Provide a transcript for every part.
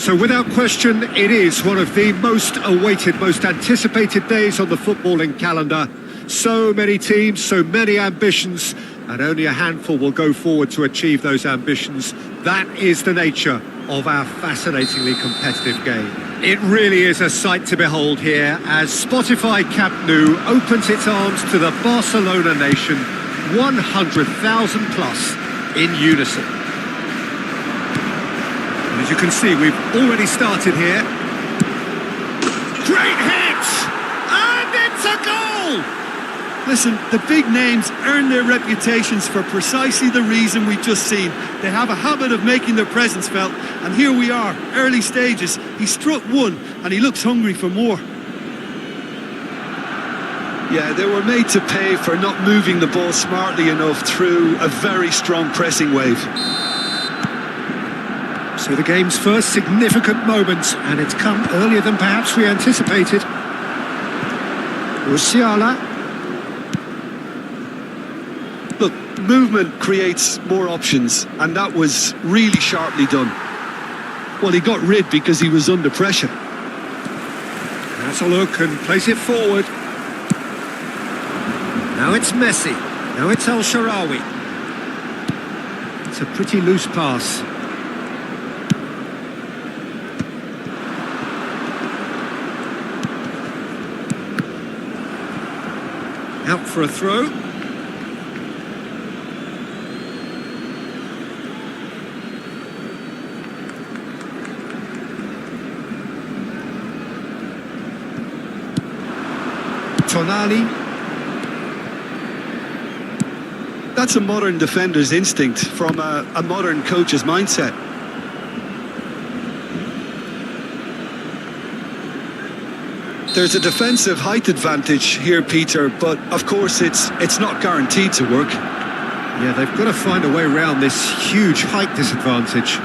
So without question, it is one of the most awaited, most anticipated days on the footballing calendar. So many teams, so many ambitions, and only a handful will go forward to achieve those ambitions. That is the nature of our fascinatingly competitive game. It really is a sight to behold here as Spotify Camp Nou opens its arms to the Barcelona nation, 100,000 plus in unison. And as you can see, we've already started here. Great hit! And it's a goal! Listen, the big names earn their reputations for precisely the reason we've just seen. They have a habit of making their presence felt, and here we are, early stages. He struck one, and he looks hungry for more. Yeah, they were made to pay for not moving the ball smartly enough through a very strong pressing wave. So the game's first significant moment, and it's come earlier than perhaps we anticipated. Musiala. Look, movement creates more options, and that was really sharply done. Well, he got rid because he was under pressure. That's a look and place it forward. Now it's Messi. Now it's El Shaarawy. It's a pretty loose pass. Out for a throw. Tonali. That's a modern defender's instinct from a modern coach's mindset. There's a defensive height advantage here, Peter, but of course it's not guaranteed to work. Yeah, they've got to find a way around this huge height disadvantage.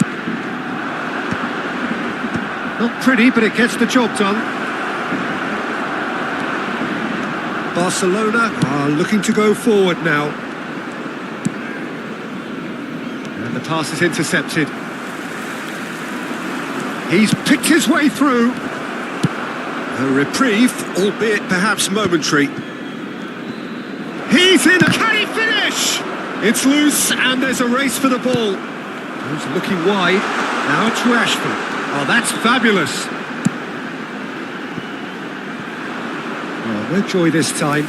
Not pretty, but it gets the job done. Barcelona are looking to go forward now. And the pass is intercepted. He's picked his way through. A reprieve, albeit perhaps momentary. He's in. Can he finish? It's loose and there's a race for the ball. He's looking wide. Now it's Rashford. Oh, that's fabulous. Oh, no joy this time.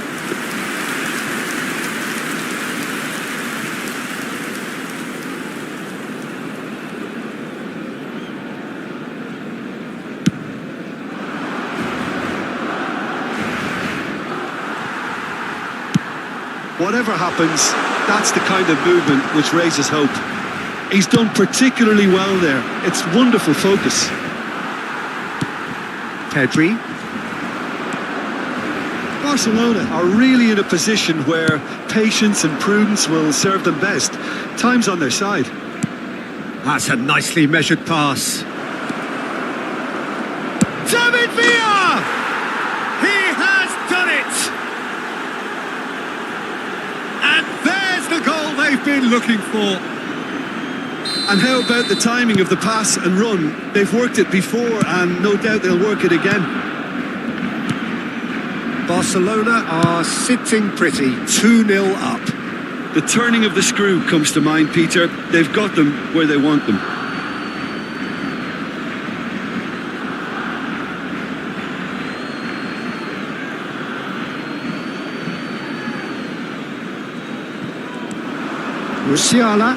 Whatever happens, that's the kind of movement which raises hope. He's done particularly well there. It's wonderful focus. Pedri. Barcelona are really in a position where patience and prudence will serve them best. Time's on their side. That's a nicely measured pass. David Villa! He has done it! And there's the goal they've been looking for. And how about the timing of the pass and run? They've worked it before and no doubt they'll work it again. Barcelona are sitting pretty, 2-0 up. The turning of the screw comes to mind, Peter. They've got them where they want them. Musiala.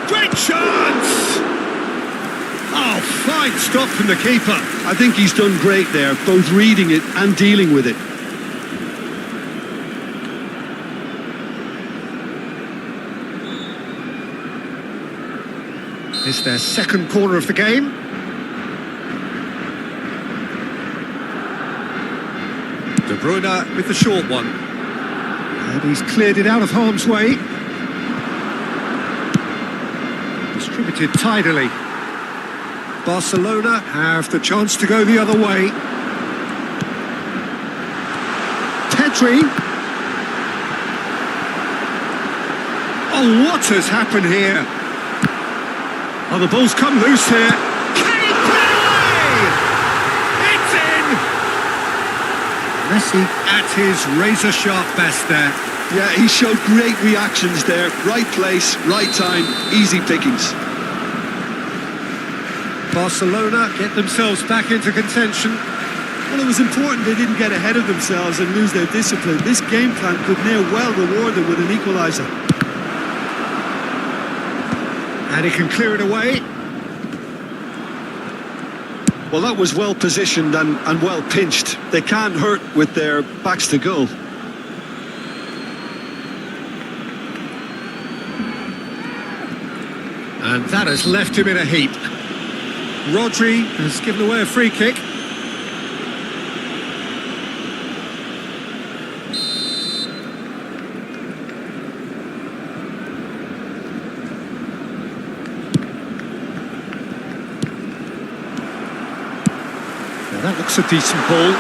Great chance! Oh, fine stop from the keeper. I think he's done great there, both reading it and dealing with it. It's their second corner of the game. De Bruyne with the short one. And he's cleared it out of harm's way. Distributed tidily. Barcelona have the chance to go the other way. Pedri. Oh, what has happened here? Oh, the ball's come loose here. Can he put it Messi at his razor-sharp best there. Yeah, he showed great reactions there. Right place, right time, easy pickings. Barcelona get themselves back into contention. Well, it was important they didn't get ahead of themselves and lose their discipline. This game plan could now well reward them with an equaliser. And he can clear it away. Well, that was well positioned and well pinched. They can't hurt with their backs to goal. And that has left him in a heap. Rodri has given away a free kick. Now that looks a decent ball.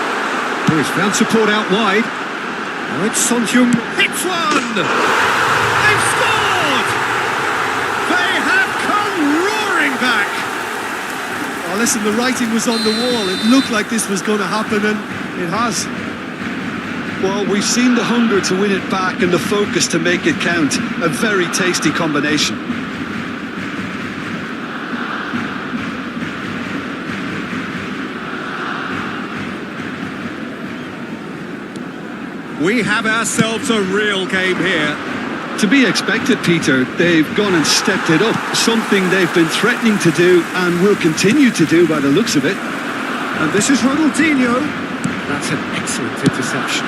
Oh, he's found support out wide. Now it's Sonjum hits one! They've scored! They have come roaring back! Oh, listen, the writing was on the wall. It looked like this was going to happen, and it has. Well, we've seen the hunger to win it back and the focus to make it count. A very tasty combination. We have ourselves a real game here. To be expected, Peter. They've gone and stepped it up. Something they've been threatening to do and will continue to do by the looks of it. And this is Ronaldinho. That's an excellent interception.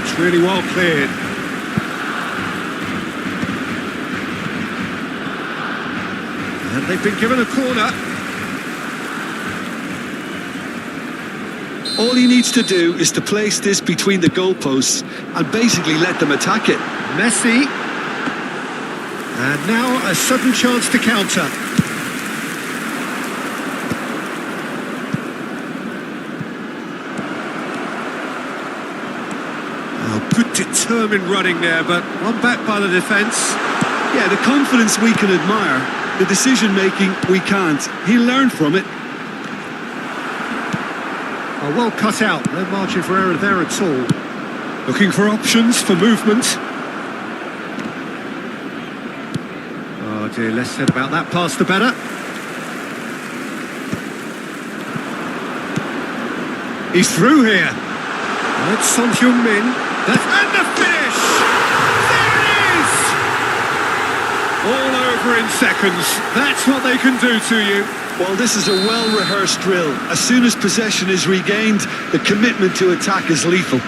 It's really well cleared. And they've been given a corner. All he needs to do is to place this between the goalposts and basically let them attack it. Messi. And now a sudden chance to counter. Oh, good determined running there, but one back by the defence. Yeah, the confidence we can admire, the decision-making we can't. He learned from it. Oh, well cut out, no margin for error there at all. Looking for options for movement. Oh dear, less said about that pass the better. He's through here. That's Son Heung-min. And the finish! There it is! All over in seconds. That's what they can do to you. Well, this is a well-rehearsed drill. As soon as possession is regained, the commitment to attack is lethal.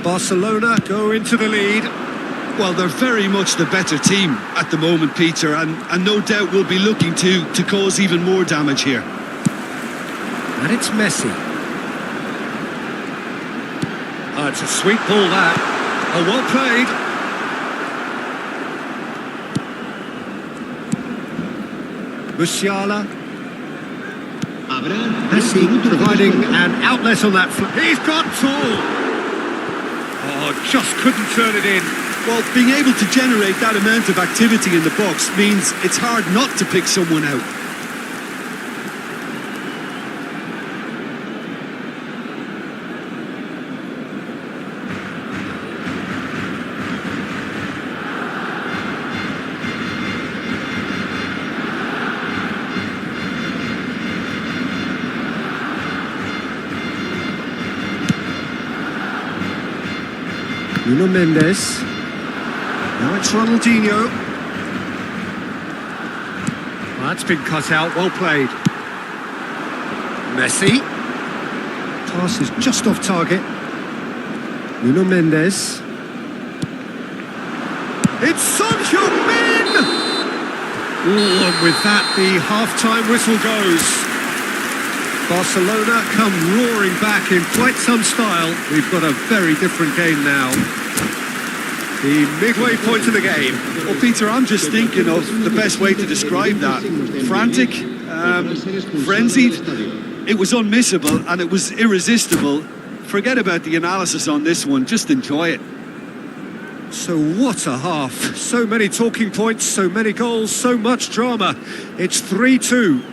Barcelona go into the lead. Well, they're very much the better team at the moment, Peter, and no doubt will be looking to cause even more damage here. And it's Messi. Oh, it's a sweet ball, that. Oh, well played. Musiala. Messi providing an outlet on that. He's got tall. Oh, just couldn't turn it in. Well, being able to generate that amount of activity in the box means it's hard not to pick someone out. Nuno Mendes. Now it's Ronaldinho. Well, that's been cut out, well played. Messi. Pass is just off target. Nuno Mendes. It's Son Heung-min! And with that, the half-time whistle goes. Barcelona come roaring back in quite some style. We've got a very different game now. The midway point of the game. Well, Peter, I'm just thinking of the best way to describe that. Frantic, frenzied. It was unmissable and it was irresistible. Forget about the analysis on this one, just enjoy it. So what a half. So many talking points, so many goals, so much drama. It's 3-2.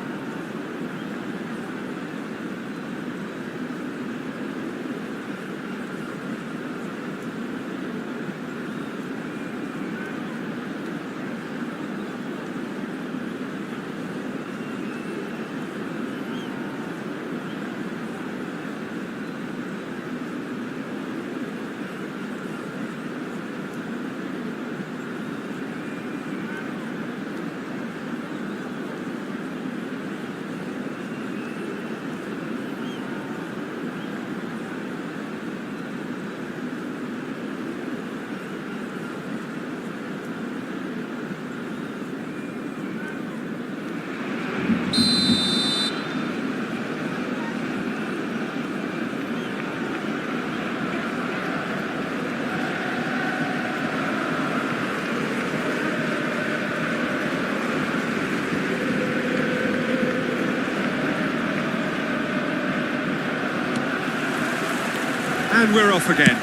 And we're off again.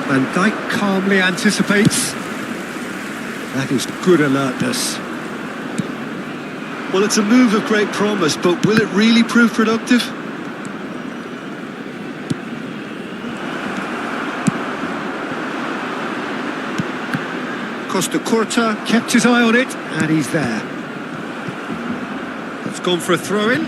Van Dijk calmly anticipates. That is good alertness. Well, it's a move of great promise, but will it really prove productive? Costa Curta kept his eye on it, and he's there. It's gone for a throw-in.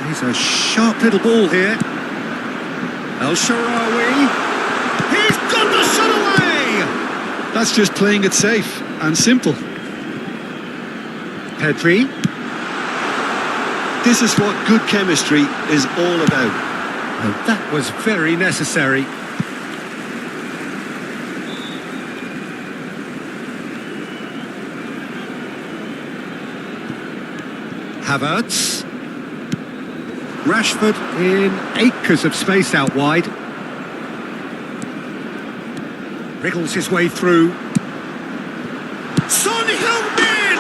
He's a sharp little ball here. El Shaarawy. He's got the shot away! That's just playing it safe and simple. Pedri. This is what good chemistry is all about. And that was very necessary. Havertz. Rashford in acres of space out wide. Wriggles his way through. Son Heung-min!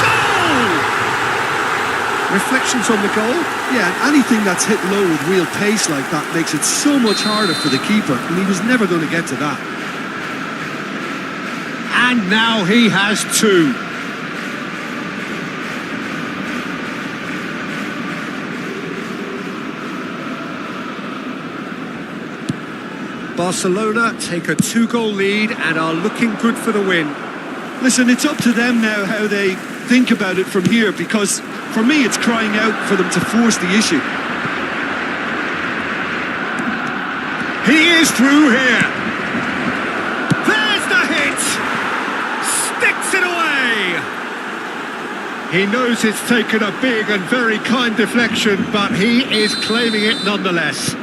Goal! Reflections on the goal? Yeah, anything that's hit low with real pace like that makes it so much harder for the keeper, and he was never going to get to that. And now he has two. Barcelona take a 2-goal lead and are looking good for the win. Listen, it's up to them now how they think about it from here, because for me it's crying out for them to force the issue. He is through here. There's the hit. Sticks it away. He knows it's taken a big and very kind deflection, but he is claiming it nonetheless.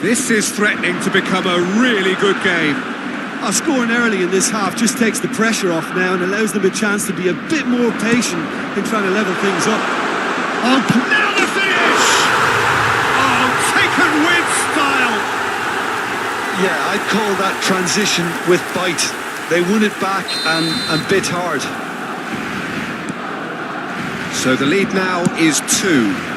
This is threatening to become a really good game. Scoring early in this half just takes the pressure off now and allows them a chance to be a bit more patient in trying to level things up. Oh, now the finish! Oh, taken with style! Yeah, I'd call that transition with bite. They won it back and bit hard. So the lead now is 2.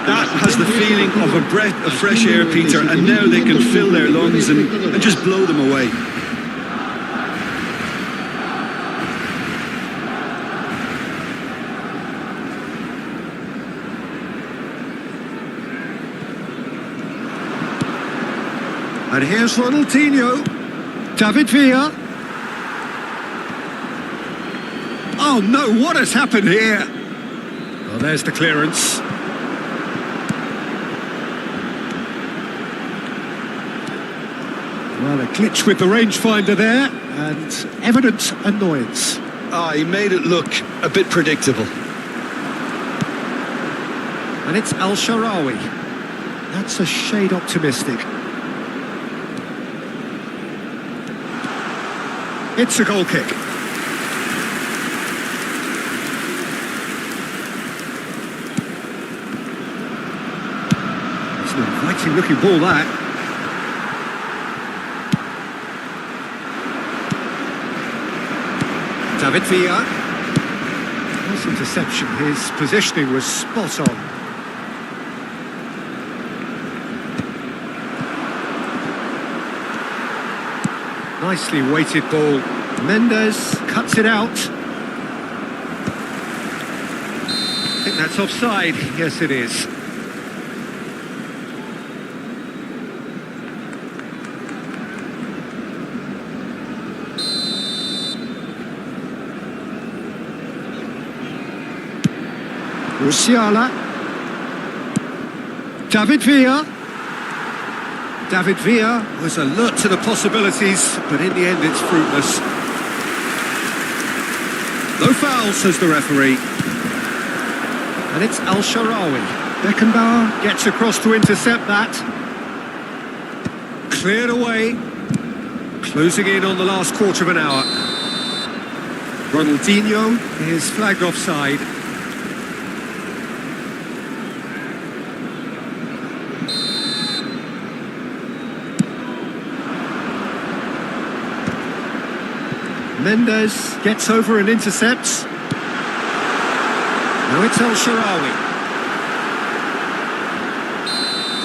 That has the feeling of a breath of fresh air, Peter, and now they can fill their lungs and just blow them away. And here's Ronaldinho. David Villa. Oh no, what has happened here? Well, there's the clearance. Well, a glitch with the rangefinder there, and evident annoyance. He made it look a bit predictable. And it's El Shaarawy. That's a shade optimistic. It's a goal kick. It's an inviting looking ball, that. David Villa. Nice interception. His positioning was spot on. Nicely weighted ball. Mendes cuts it out. I think that's offside. Yes, it is. Musiala. David Villa. David Villa was alert to the possibilities, but in the end it's fruitless. No foul, says the referee. And it's Al-Sharawi. Beckenbauer gets across to intercept that. Cleared away. Closing in on the last quarter of an hour. Ronaldinho is flagged offside. Mendes gets over and intercepts. Now it's Al-Sharawi.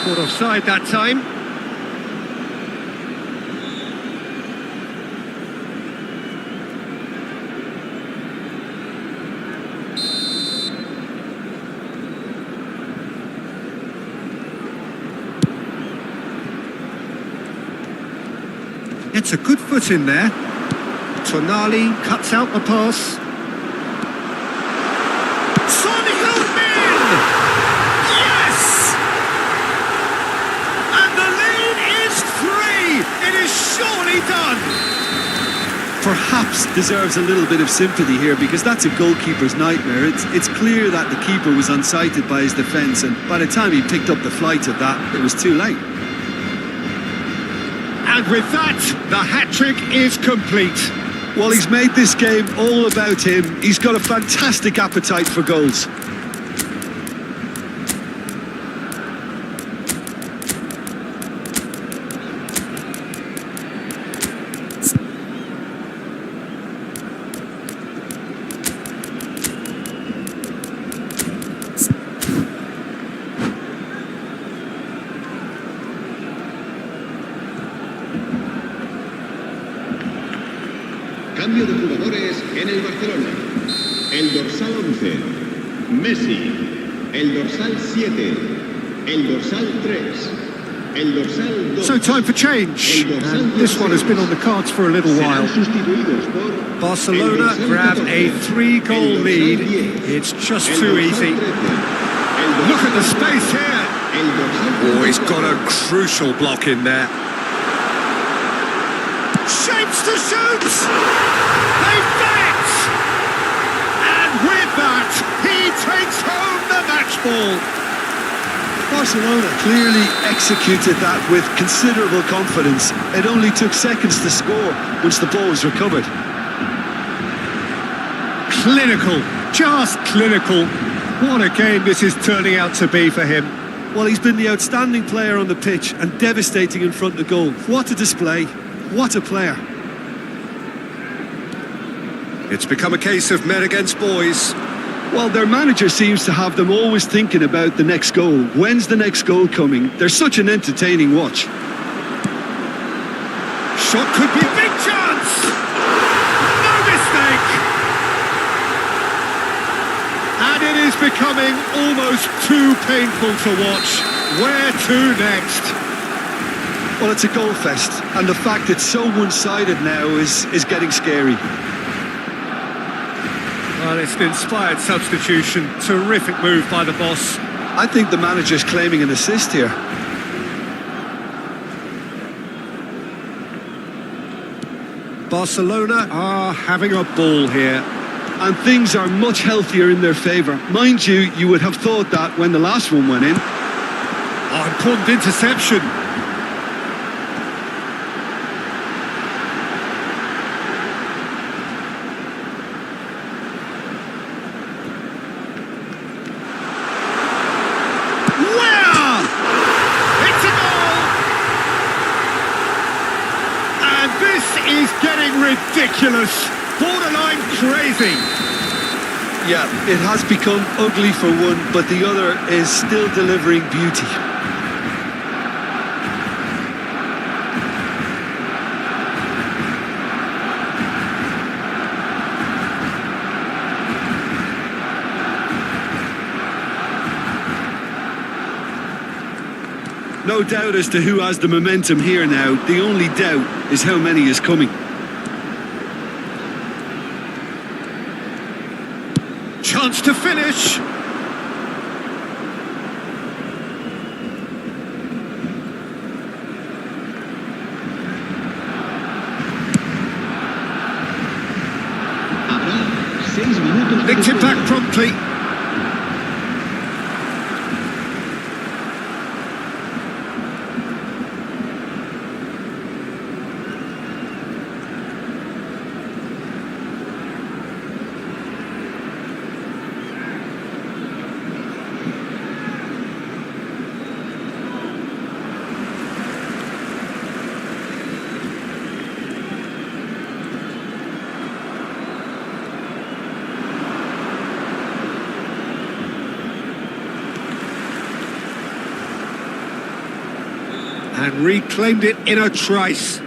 Caught offside that time. Gets a good foot in there. Tonali cuts out the pass. Son Heung-min! Yes! And the lead is 3! It is surely done! Perhaps deserves a little bit of sympathy here, because that's a goalkeeper's nightmare. It's clear that the keeper was unsighted by his defence, and by the time he picked up the flight of that, it was too late. And with that, the hat-trick is complete. Well, he's made this game all about him. He's got a fantastic appetite for goals. Cambio de jugadores en el Barcelona. El dorsal 11, Messi. El dorsal 7, el dorsal 3, el dorsal 2. So time for change. And this one has been on the cards for a little while. Barcelona grab a 3-goal lead. It's just too easy. Look at the space here. Oh, he's got a crucial block in there. Shapes to shoot! They've done it! And with that, he takes home the match ball. Barcelona clearly executed that with considerable confidence. It only took seconds to score once the ball was recovered. Clinical, just clinical. What a game this is turning out to be for him. Well, he's been the outstanding player on the pitch and devastating in front of goal. What a display. What a player. It's become a case of men against boys. Well, their manager seems to have them always thinking about the next goal. When's the next goal coming? They're such an entertaining watch. Shot could be a big chance! No mistake! And it is becoming almost too painful to watch. Where to next? Well, it's a goal fest, and the fact it's so one-sided now is getting scary. Well, it's an inspired substitution. Terrific move by the boss. I think the manager's claiming an assist here. Barcelona are having a ball here. And things are much healthier in their favour. Mind you, you would have thought that when the last one went in. Oh, important interception. Ridiculous. borderline crazy. Yeah, it has become ugly for one, but the other is still delivering beauty. No doubt as to who has the momentum here now. The only doubt is how many is coming. Chance to finish. Habrá 6 minutos de Nicked it back descuento. promptly. And reclaimed it in a trice.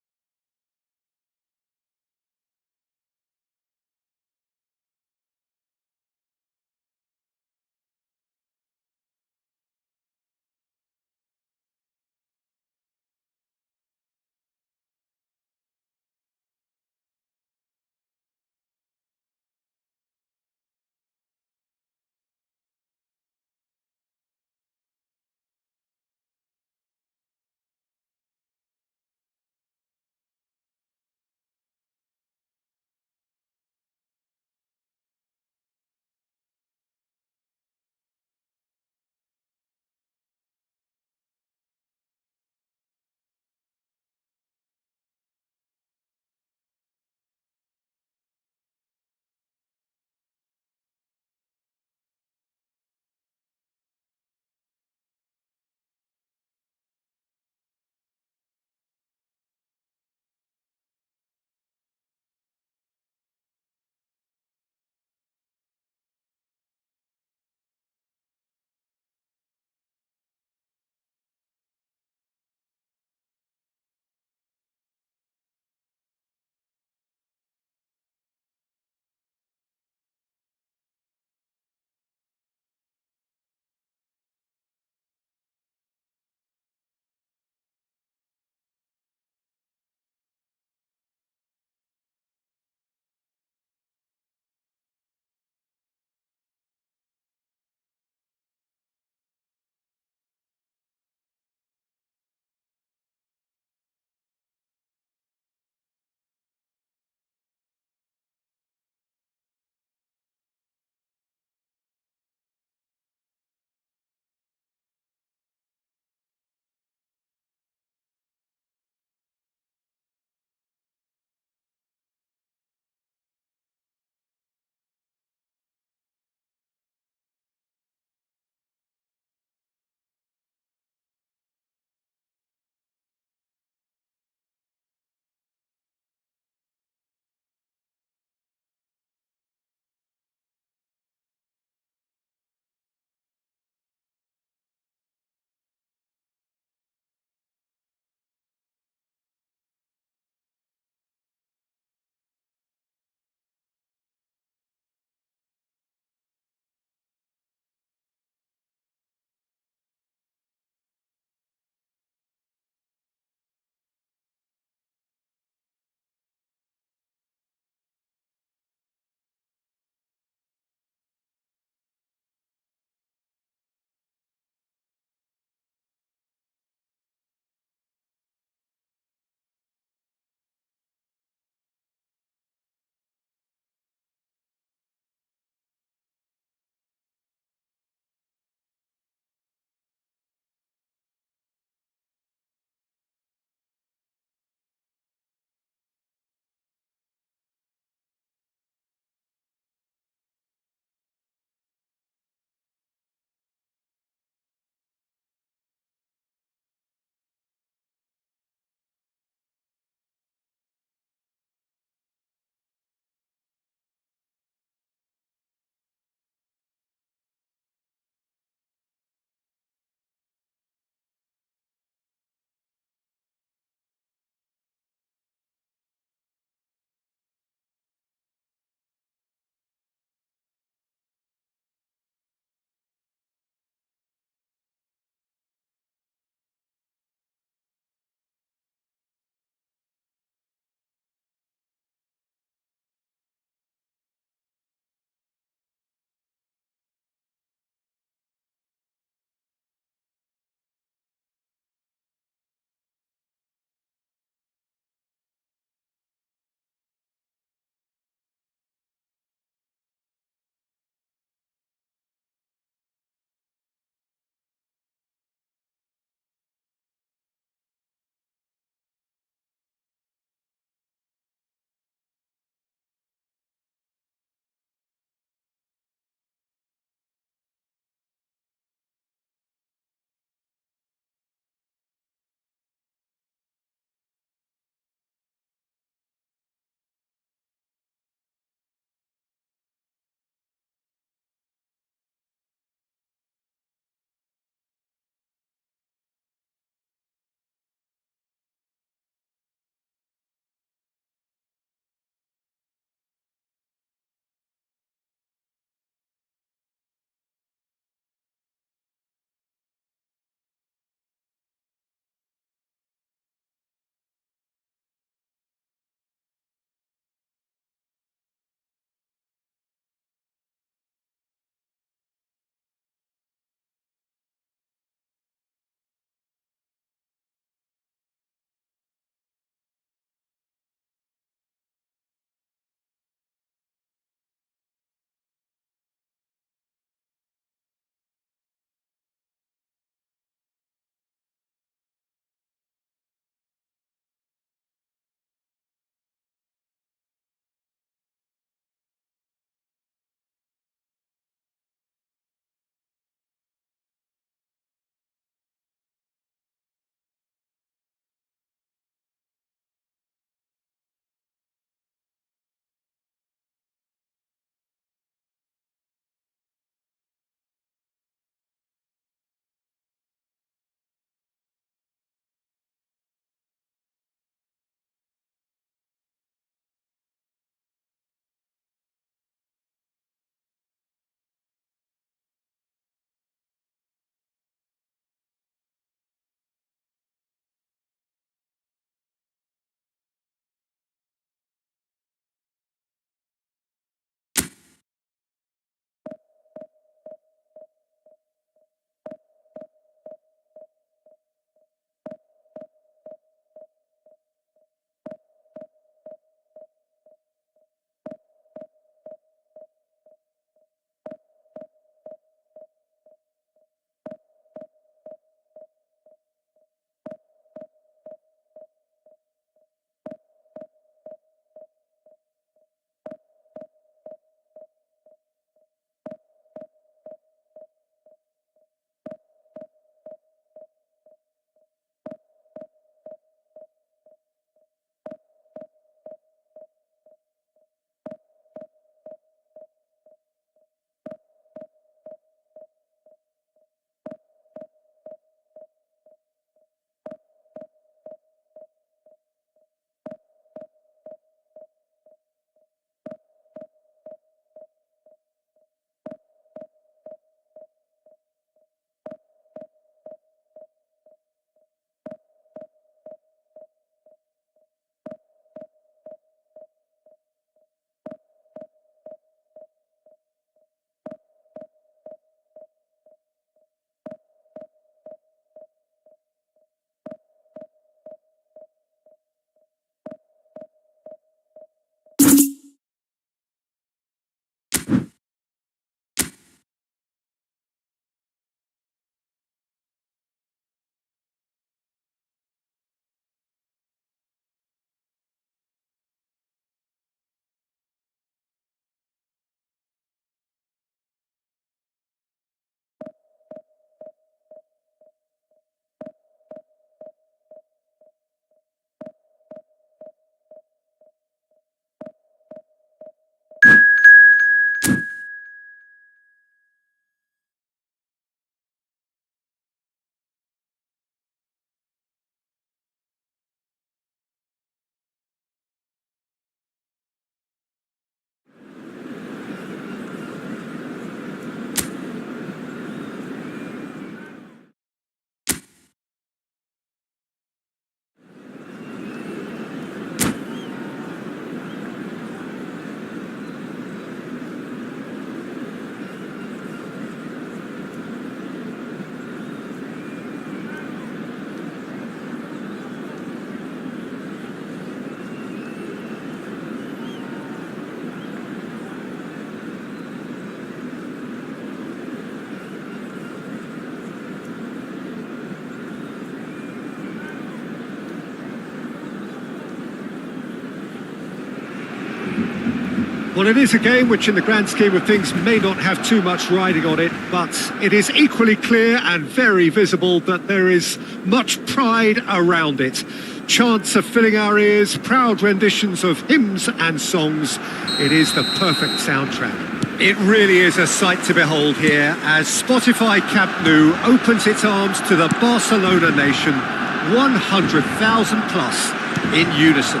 Well, it is a game which in the grand scheme of things may not have too much riding on it, but it is equally clear and very visible that there is much pride around it. Chants are filling our ears, proud renditions of hymns and songs. It is the perfect soundtrack. It really is a sight to behold here as Spotify Camp Nou opens its arms to the Barcelona nation, 100,000 plus in unison.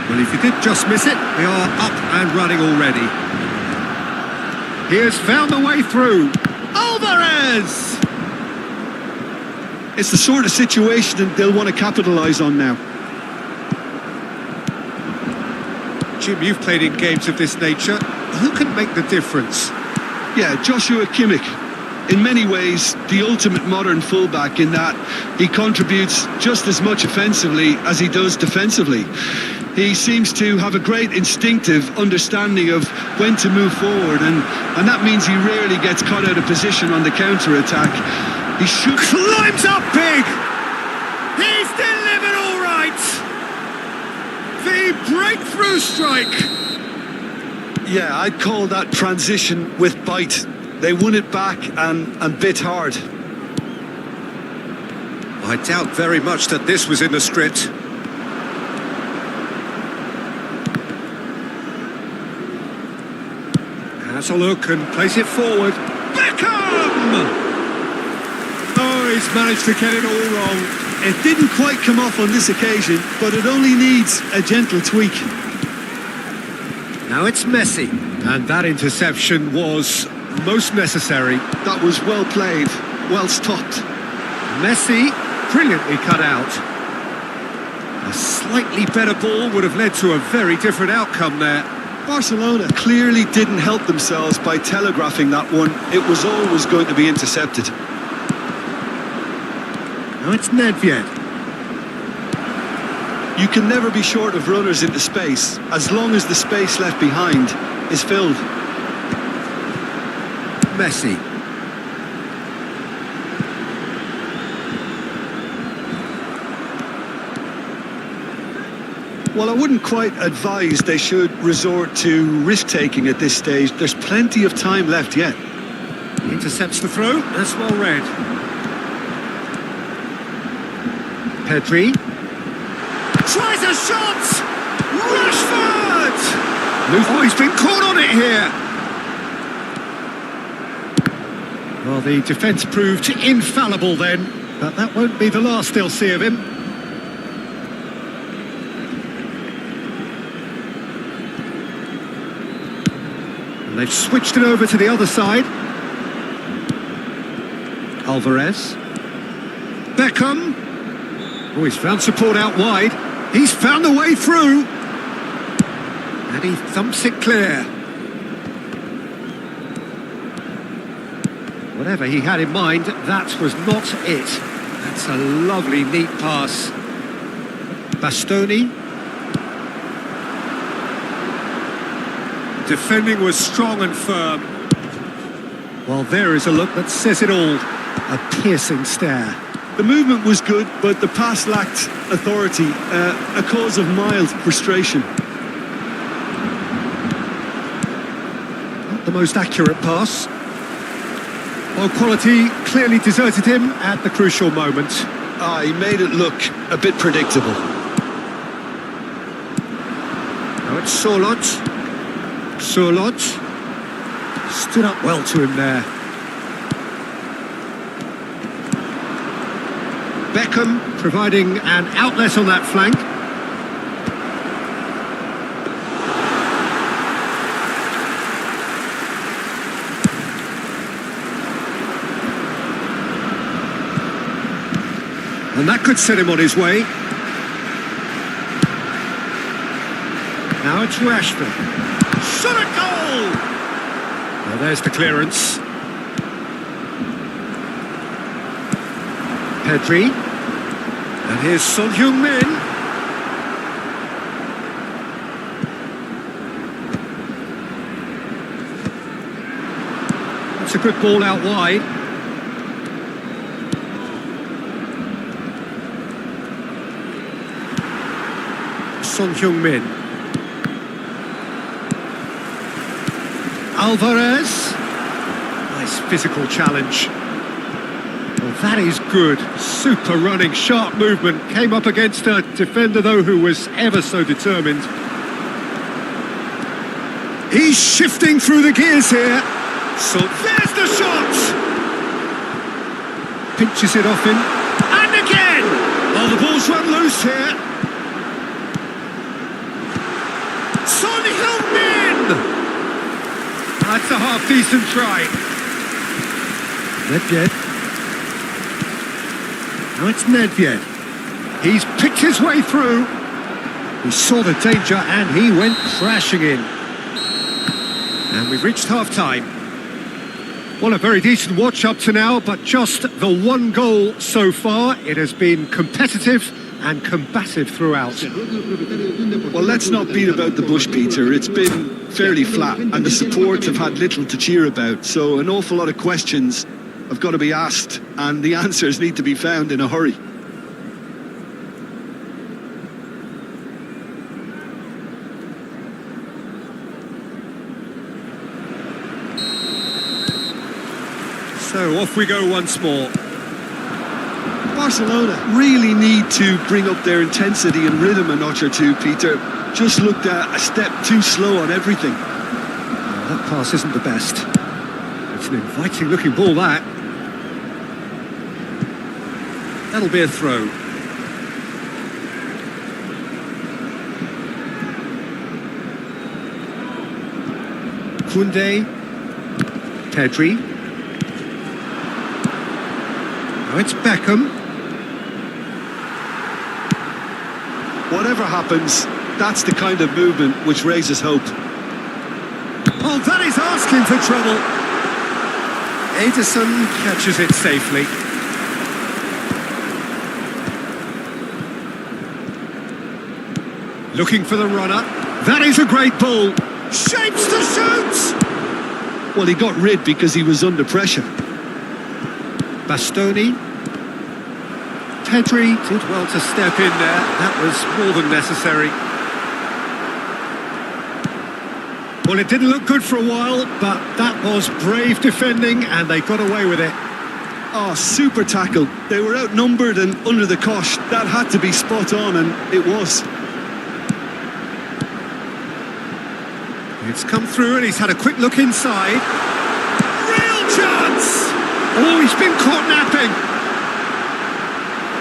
Well, if you did just miss it, they are up and running already. He has found the way through. Alvarez! It's the sort of situation that they'll want to capitalise on now. Jim, you've played in games of this nature. Who can make the difference? Yeah, Joshua Kimmich. In many ways, the ultimate modern fullback in that he contributes just as much offensively as he does defensively. He seems to have a great instinctive understanding of when to move forward, and that means he rarely gets caught out of position on the counter-attack. He climbs up big! He's delivered all right! The breakthrough strike! Yeah, I'd call that transition with bite. They won it back and bit hard. I doubt very much that this was in the script. Has a look and plays it forward. Beckham! Oh, he's managed to get it all wrong. It didn't quite come off on this occasion, but it only needs a gentle tweak. Now it's Messi. And that interception was most necessary. That was well played, well stopped. Messi brilliantly cut out. A slightly better ball would have led to a very different outcome there. Barcelona clearly didn't help themselves by telegraphing that one. It was always going to be intercepted. Now it's Nedved. You can never be short of runners into space, as long as the space left behind is filled. Messi. Well, I wouldn't quite advise they should resort to risk-taking at this stage. There's plenty of time left yet. Intercepts the throw. That's well read. Pedri. Tries a shot! Rashford! Oh, he's been caught on it here. Well, the defence proved infallible then, but that won't be the last they'll see of him. And they've switched it over to the other side. Alvarez. Beckham. Oh, he's found support out wide. He's found the way through. And he thumps it clear. Whatever he had in mind, that was not it. That's a lovely, neat pass. Bastoni. Defending was strong and firm. Well, there is a look that says it all. A piercing stare. The movement was good, but the pass lacked authority, a cause of mild frustration. Not the most accurate pass. Well, quality clearly deserted him at the crucial moment. He made it look a bit predictable. Now it's Sorlot. Sorlot stood up well to him there. Beckham providing an outlet on that flank. And that could set him on his way. Now it's Rashford. Shot a goal! Well, there's the clearance. Pedri. And here's Son Heung-min. That's a good ball out wide. Son Heung-min. Alvarez. Nice physical challenge. Well, that is good. Super running, sharp movement. Came up against a defender, though, who was ever so determined. He's shifting through the gears here. So there's the shot! Pinches it off him. And again! Oh, the ball's run loose here. Son Heung-min! That's a half-decent try. Nedved. Now it's Nedved. He's picked his way through. He saw the danger and he went crashing in. And we've reached half-time. Well, a very decent watch up to now, but just the one goal so far. It has been competitive and combative throughout. Well, let's not beat about the bush, Peter. It's been fairly flat, and the support have had little to cheer about. So an awful lot of questions have got to be asked, and the answers need to be found in a hurry. So off we go once more. Barcelona really need to bring up their intensity and rhythm a notch or two, Peter. Just looked a step too slow on everything. Oh, that pass isn't the best. It's an inviting looking ball, that. That'll be a throw. Koundé. Pedri. Now it's Beckham. Whatever happens, that's the kind of movement which raises hope. Oh, that is asking for trouble. Ederson catches it safely. Looking for the runner. That is a great ball. Shapes to shoot! Well, he got rid because he was under pressure. Bastoni. Pedri did well to step in there. That was more than necessary. Well, it didn't look good for a while, but that was brave defending and they got away with it. Oh, super tackle. They were outnumbered and under the cosh. That had to be spot on, and it was. It's come through and he's had a quick look inside. Real chance! Oh, he's been caught napping.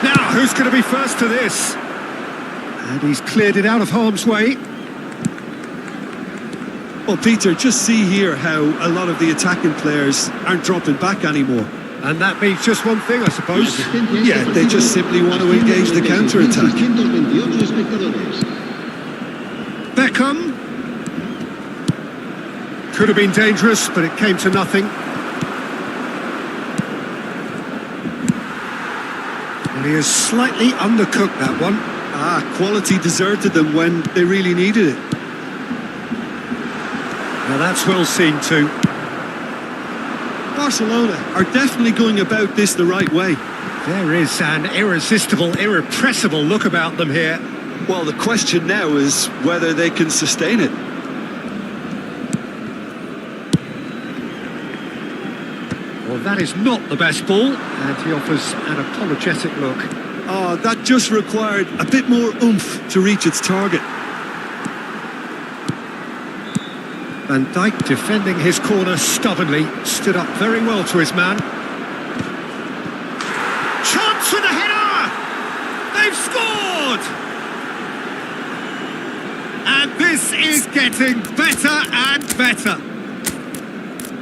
Now, who's going to be first to this? And he's cleared it out of harm's way. Well, Peter, just see here how a lot of the attacking players aren't dropping back anymore. And that means just one thing, I suppose. Yeah, they just simply want to engage the counter-attack. Beckham. Could have been dangerous, but it came to nothing. And he has slightly undercooked that one. Quality deserted them when they really needed it. Now that's well seen too. Barcelona are definitely going about this the right way. There is an irresistible, irrepressible look about them here. Well, the question now is whether they can sustain it. Well, that is not the best ball, and he offers an apologetic look. Oh, that just required a bit more oomph to reach its target. Van Dijk defending his corner stubbornly, stood up very well to his man. Chance for the header! They've scored! And this is getting better and better.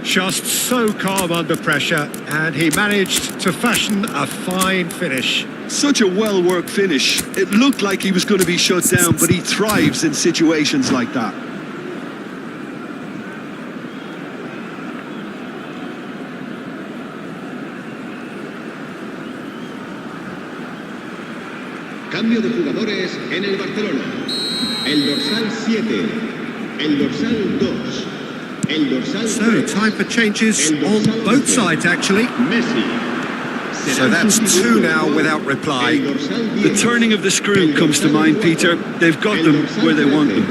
Just so calm under pressure, and he managed to fashion a fine finish. Such a well-worked finish. It looked like he was going to be shut down, but he thrives in situations like that. Cambio de jugadores en el Barcelona. El dorsal 7, el dorsal 2, el dorsal 3. So, time for changes on both sides, actually. Messi. So that's two now without reply. The turning of the screw comes to mind, Peter. They've got them where they want them.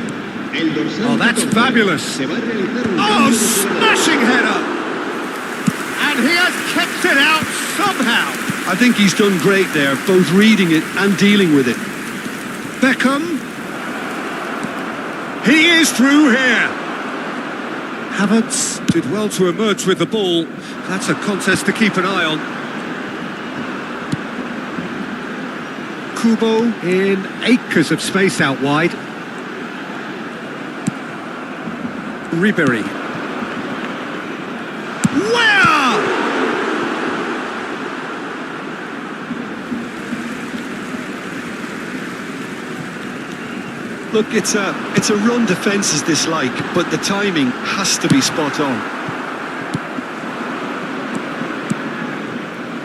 El dorsal Oh, that's 14 fabulous. se va a realizar un Oh, cambio de jugador. smashing header! And he has kept it out somehow. I think he's done great there, both reading it and dealing with it. Beckham. He is through here. Havertz did well to emerge with the ball. That's a contest to keep an eye on. Kubo in acres of space out wide. Ribery. Where? Look, it's a run defence's dislike, but the timing has to be spot on.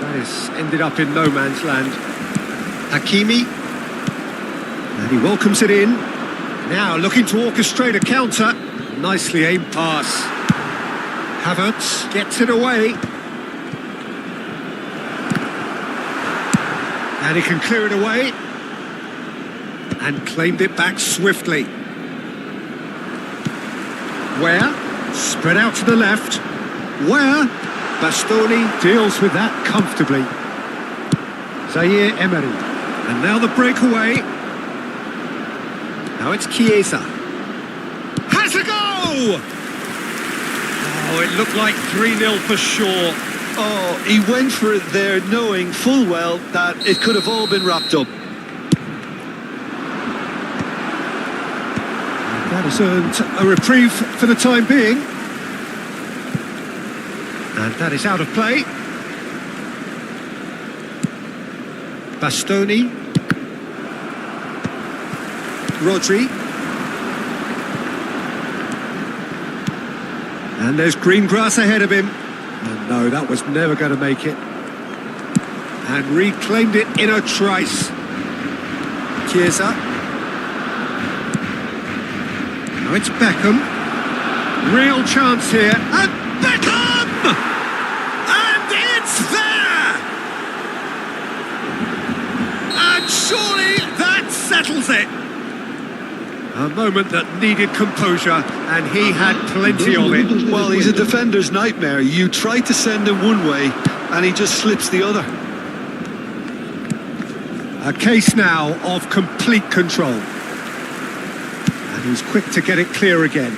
That has ended up in no man's land. Hakimi. And he welcomes it in. Now looking to orchestrate a counter. Nicely aimed pass. Havertz gets it away. And he can clear it away. And claimed it back swiftly. Where? Spread out to the left. Where? Bastoni deals with that comfortably. Zaire Emery. And now the breakaway. Now it's Chiesa. Has a go! Oh, it looked like 3-0 for sure. Oh, he went for it there knowing full well that it could have all been wrapped up. That has earned a reprieve for the time being. And that is out of play. Bastoni. Rodri. And there's green grass ahead of him. And no, that was never going to make it. And reclaimed it in a trice. Chiesa. Now it's Beckham. Real chance here. And Beckham! And it's there! And surely that settles it. A moment that needed composure, and he had plenty of it. Well, he's a defender's nightmare. You try to send him one way, and he just slips the other. A case now of complete control. And he's quick to get it clear again.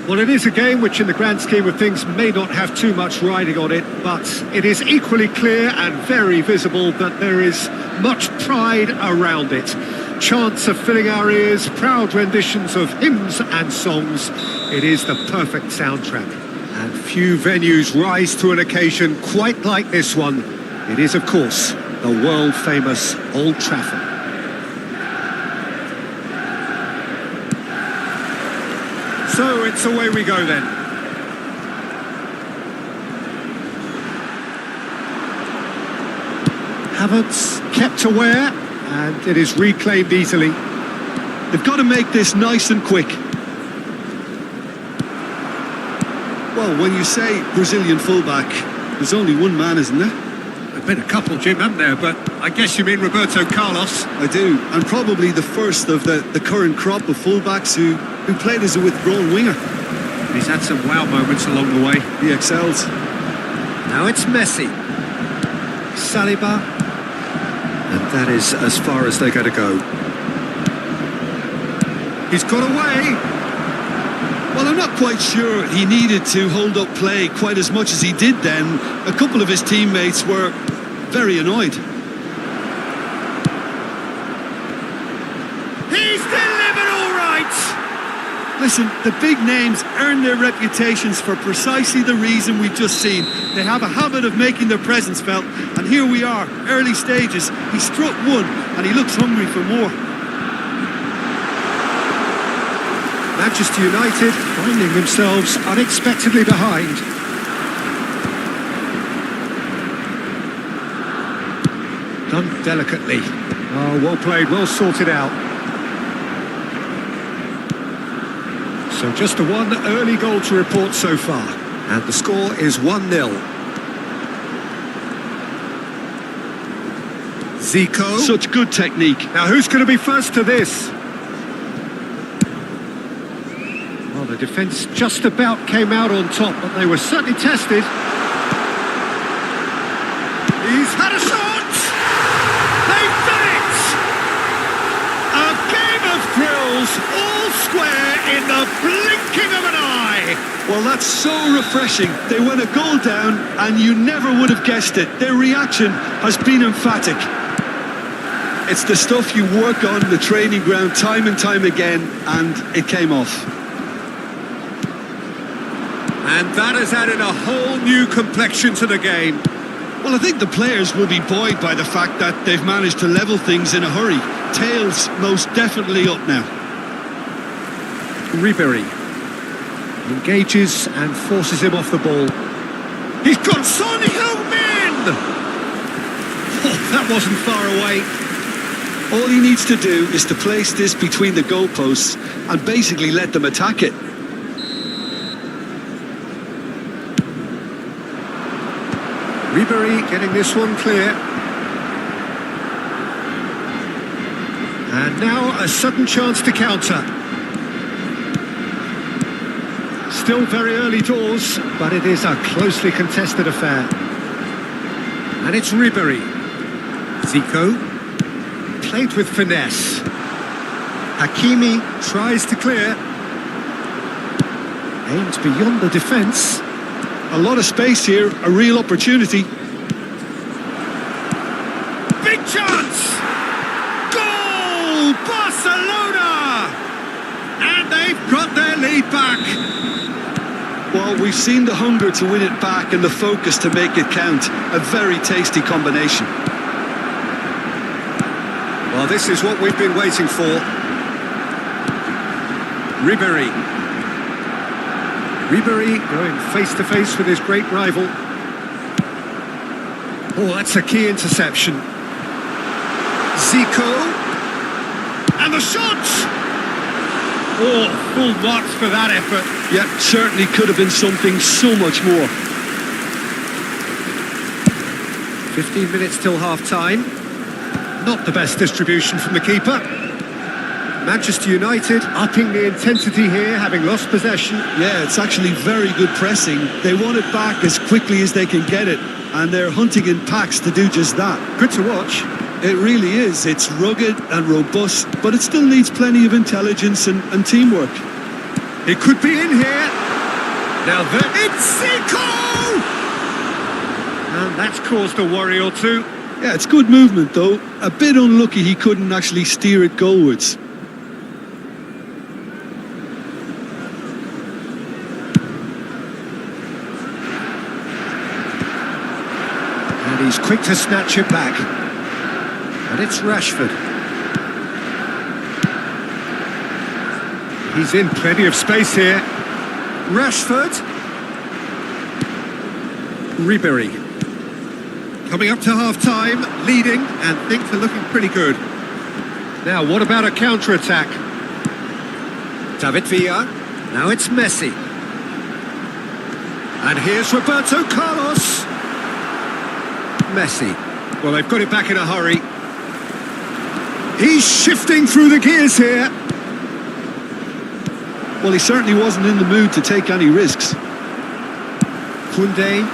Well, it is a game which in the grand scheme of things may not have too much riding on it, but it is equally clear and very visible that there is much pride around it. Chants are filling our ears, proud renditions of hymns and songs. It is the perfect soundtrack. And few venues rise to an occasion quite like this one. It is, of course, the world-famous Old Trafford. So it's away we go then. Havertz kept aware, and it is reclaimed easily. They've got to make this nice and quick. Well, when you say Brazilian fullback, there's only one man, isn't there? There've been a couple, Jim, haven't there? But I guess you mean Roberto Carlos. I do, and probably the first of the current crop of fullbacks who played as a withdrawn winger. He's had some wow moments along the way. He excels. Now it's Messi. Saliba. And that is as far as they're going to go. He's got away. Well, I'm not quite sure he needed to hold up play quite as much as he did then. A couple of his teammates were very annoyed. He's delivered all right! Listen, the big names earn their reputations for precisely the reason we've just seen. They have a habit of making their presence felt, and here we are, early stages. He struck one, and he looks hungry for more. Manchester United finding themselves unexpectedly behind. Done delicately. Oh, well played, well sorted out. So just a one early goal to report so far. And the score is 1-0. Zico. Such good technique. Now who's going to be first to this? Well, the defence just about came out on top, but they were certainly tested. He's had a shot! They've done it! A game of thrills, all square in the blinking of an eye! Well, that's so refreshing. They went a goal down, and you never would have guessed it. Their reaction has been emphatic. It's the stuff you work on the training ground time and time again, and it came off. And that has added a whole new complexion to the game. Well, I think the players will be buoyed by the fact that they've managed to level things in a hurry. Tails most definitely up now. Ribery engages and forces him off the ball. He's got Son Heung-min! Oh, that wasn't far away. All he needs to do is to place this between the goalposts and basically let them attack it. Ribery getting this one clear. And now a sudden chance to counter. Still very early doors, but it is a closely contested affair. And it's Ribery. Zico. Played with finesse. Hakimi tries to clear. Aims beyond the defence. A lot of space here, a real opportunity. Big chance! Goal! Barcelona! And they've got their lead back. Well, we've seen the hunger to win it back and the focus to make it count. A very tasty combination. Well, this is what we've been waiting for. Ribery. Ribery going face-to-face with his great rival. Oh, that's a key interception. Zico. And the shot! Oh, full marks for that effort. Yeah, certainly could have been something so much more. 15 minutes till half-time. Not the best distribution from the keeper. Manchester United upping the intensity here, having lost possession. Yeah, it's actually very good pressing. They want it back as quickly as they can get it, and they're hunting in packs to do just that. Good to watch. It really is. It's rugged and robust, but it still needs plenty of intelligence and teamwork. It could be in here. Now that it's Zico! And that's caused a worry or two. Yeah, it's good movement though. A bit unlucky he couldn't actually steer it goalwards. And he's quick to snatch it back. And it's Rashford. He's in plenty of space here. Rashford. Ribery. Coming up to half-time, leading, and things are looking pretty good. Now, what about a counter-attack? David Villa. Now it's Messi. And here's Roberto Carlos. Messi. Well, they've got it back in a hurry. He's shifting through the gears here. Well, he certainly wasn't in the mood to take any risks. Koundé.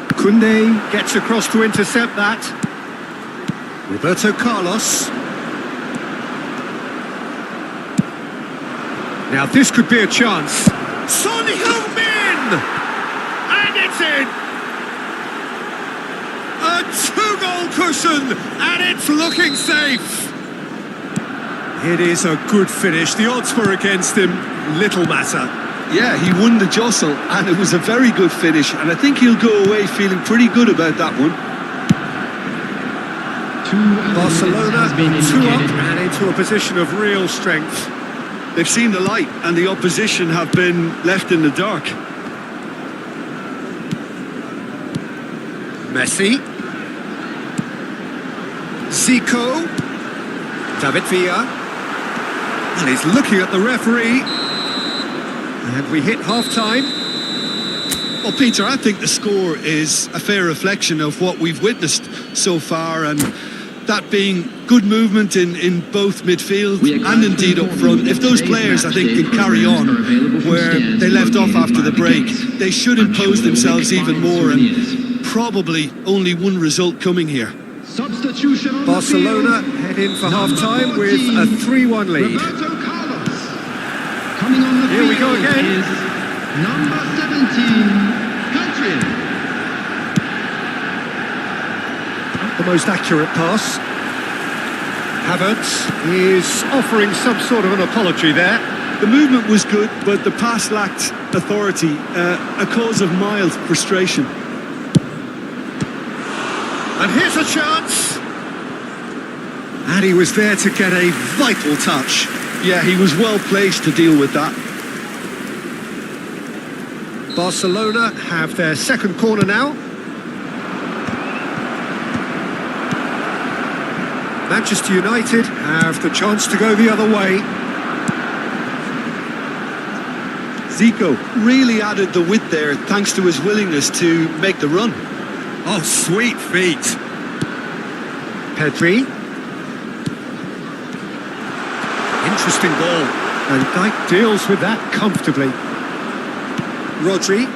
Koundé gets across to intercept that. Roberto Carlos. Now this could be a chance. Son Heung-min! And it's in! A two-goal cushion, and it's looking safe. It is a good finish. The odds were against him. Little matter. Yeah, he won the jostle, and it was a very good finish, and I think he'll go away feeling pretty good about that one. Barcelona 2 up and into a position of real strength. They've seen the light, and the opposition have been left in the dark. Messi. Zico. David Villa. And he's looking at the referee. And we hit half-time. Well, Peter, I think the score is a fair reflection of what we've witnessed so far, and that being good movement in both midfield and indeed up front. If those players, I think, can carry on where they left off after the break, they should impose themselves even more, and probably only one result coming here. Barcelona head in for half-time with a 3-1 lead. Coming on the Here we go field again. is number 17, Country. The most accurate pass. Havertz is offering some sort of an apology there. The movement was good, but the pass lacked authority, a cause of mild frustration. And here's a chance. And he was there to get a vital touch. Yeah, he was well placed to deal with that. Barcelona have their second corner now. Manchester United have the chance to go the other way. Zico really added the width there thanks to his willingness to make the run. Oh, sweet feet. Pedri. Interesting ball. And Dijk deals with that comfortably. Rodri.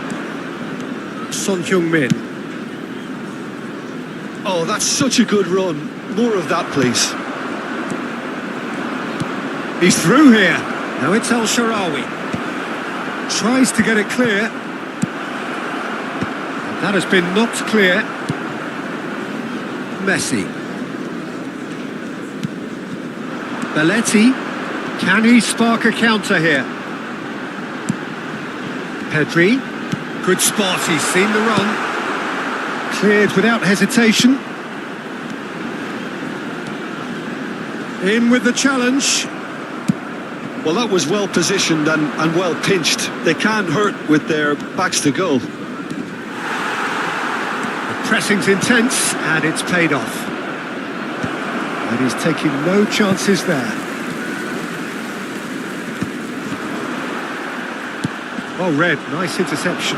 Son Heung-min. Oh, that's such a good run. More of that, please. He's through here. Now it's El Shaarawy. Tries to get it clear. That has been knocked clear. Messi. Belletti. Can he spark a counter here? Pedri. Good spot, he's seen the run. Cleared without hesitation. In with the challenge. Well, that was well positioned and well pinched. They can't hurt with their backs to goal. The pressing's intense and it's paid off. And he's taking no chances there. Oh, Red, nice interception.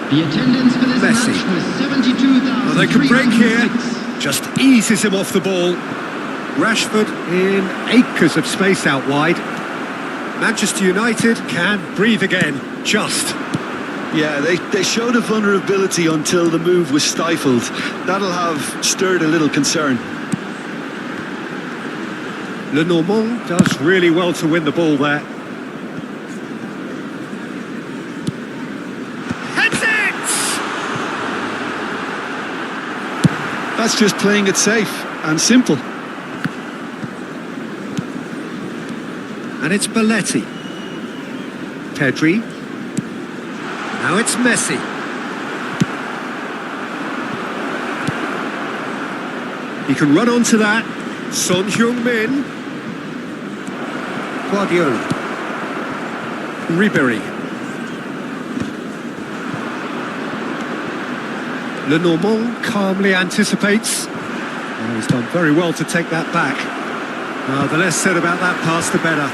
The attendance for this Messi. match was 72,000. Well, they can break here. Just eases him off the ball. Rashford in acres of space out wide. Manchester United can breathe again, just. Yeah, they showed a vulnerability until the move was stifled. That'll have stirred a little concern. Lenormand does really well to win the ball there. Heads it! That's just playing it safe and simple. And it's Belletti. Pedri. Now it's Messi. He can run onto that. Son Heung-min. Guardiola. Ribéry. Lenormand calmly anticipates. Oh, he's done very well to take that back. The less said about that pass, the better.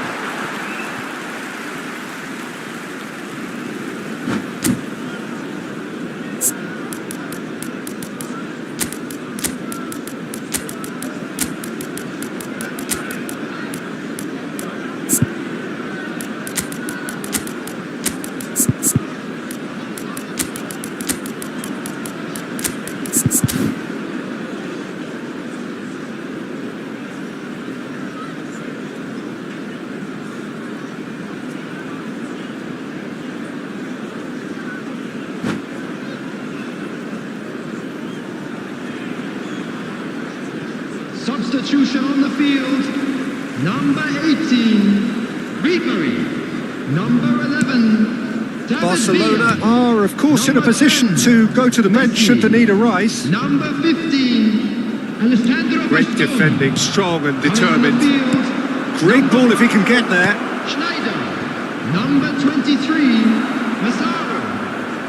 Substitution on the field. Number 18, Ribéry. Number 11, Barcelona are, of course, in a position to go to the bench should the need arise. Number 15, Alessandro. Great defending, strong and determined. Great ball if he can get there. Schneider. Number 23, Massaro.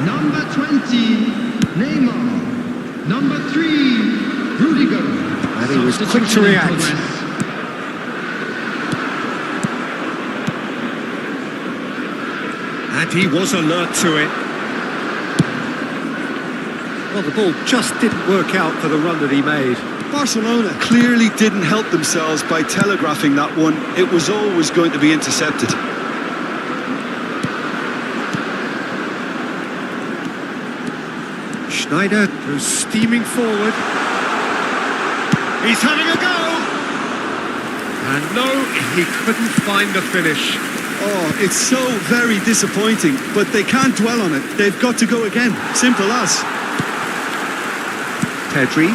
Number 20, Neymar. Number 3, Rudiger. And he was quick to react. And he was alert to it. Well, the ball just didn't work out for the run that he made. Barcelona clearly didn't help themselves by telegraphing that one. It was always going to be intercepted. Schneider goes steaming forward. He's having a go! And no, he couldn't find the finish. Oh, it's so very disappointing, but they can't dwell on it. They've got to go again. Simple as. Pedri.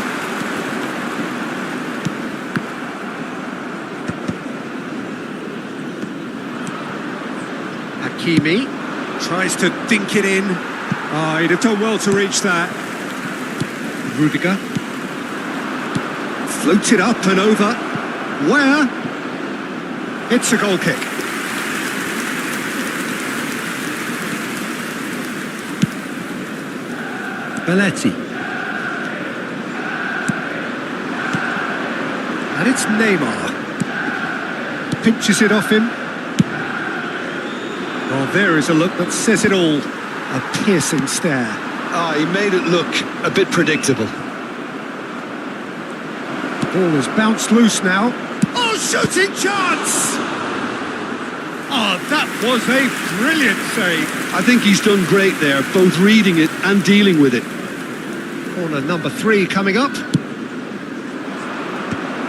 Hakimi tries to dink it in. Oh, he'd have done well to reach that. Rudiger. Floated up and over. Where? It's a goal kick. Belletti. And it's Neymar. Pinches it off him. Oh, there is a look that says it all. A piercing stare. Ah, he made it look a bit predictable. Ball has bounced loose now. Oh, shooting chance! Oh, that was a brilliant save. I think he's done great there, both reading it and dealing with it. Corner number 3 coming up.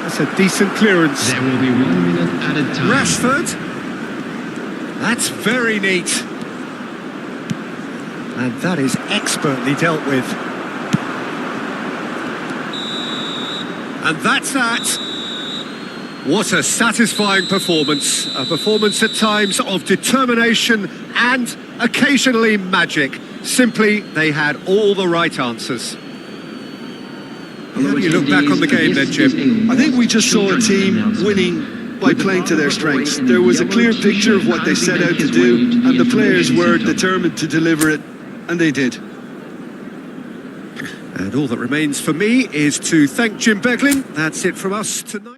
That's a decent clearance. There will be 1 minute added time. Rashford. That's very neat. And that is expertly dealt with. And that's that. What a satisfying performance. A performance at times of determination and occasionally magic. Simply, they had all the right answers. How do you look back on the game then, Jim? I think we just saw a team winning by playing to their strengths. There was a clear picture of what they set out to do, and the players were determined to deliver it, and they did. And all that remains for me is to thank Jim Beglin. That's it from us tonight.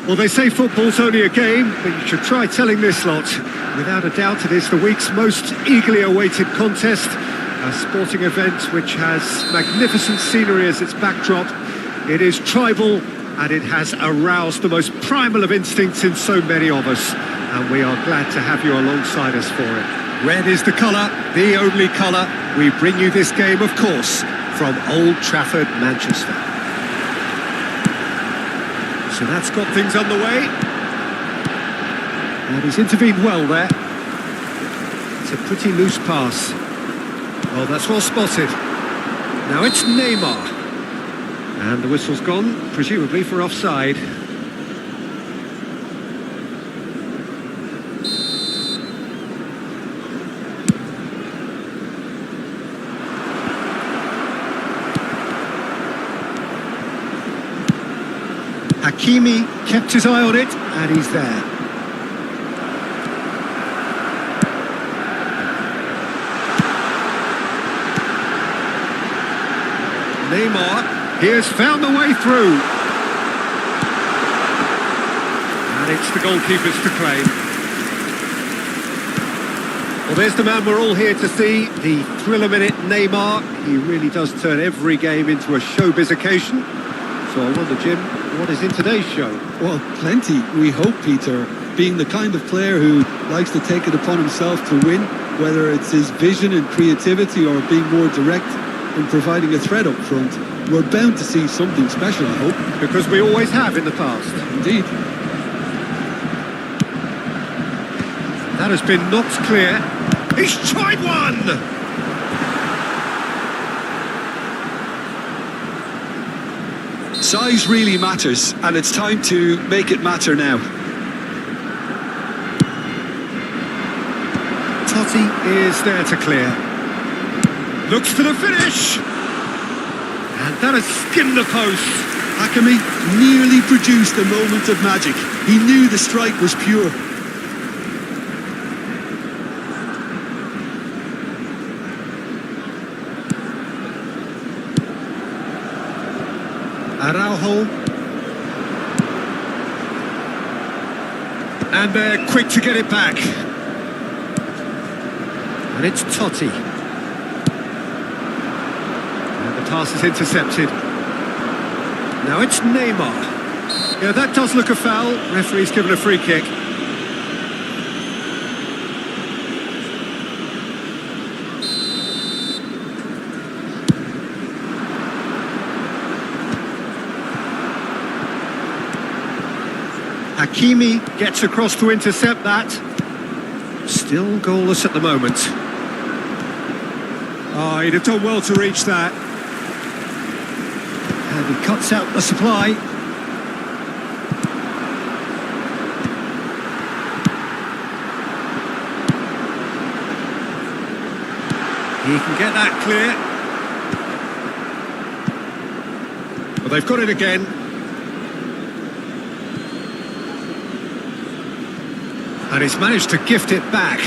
Well, they say football's only a game, but you should try telling this lot. Without a doubt, it is the week's most eagerly awaited contest. A sporting event which has magnificent scenery as its backdrop. It is tribal, and it has aroused the most primal of instincts in so many of us. And we are glad to have you alongside us for it. Red is the colour, the only colour. We bring you this game, of course, from Old Trafford, Manchester. So that's got things underway. And he's intervened well there. It's a pretty loose pass. Oh, that's well spotted. Now it's Neymar. And the whistle's gone, presumably for offside. Hakimi kept his eye on it, and he's there. Neymar, he has found the way through. And it's the goalkeepers to claim. Well, there's the man we're all here to see, the thriller-minute Neymar. He really does turn every game into a showbiz occasion. So I wonder, Jim, what is in today's show? Well, plenty, we hope, Peter. Being the kind of player who likes to take it upon himself to win, whether it's his vision and creativity or being more direct in providing a threat up front, we're bound to see something special, I hope. Because we always have in the past. Indeed. That has been knocked clear. He's tried one! Size really matters, and it's time to make it matter now. Totti is there to clear. Looks for the finish! And that has skimmed the post. Hakimi nearly produced a moment of magic. He knew the strike was pure. Araujo. And they're quick to get it back. And it's Totti. And the pass is intercepted. Now it's Neymar. Yeah, that does look a foul. Referee's given a free kick. Hakimi gets across to intercept that. Still goalless at the moment. Oh, he'd have done well to reach that. And he cuts out the supply. He can get that clear. Well, they've got it again. And he's managed to gift it back.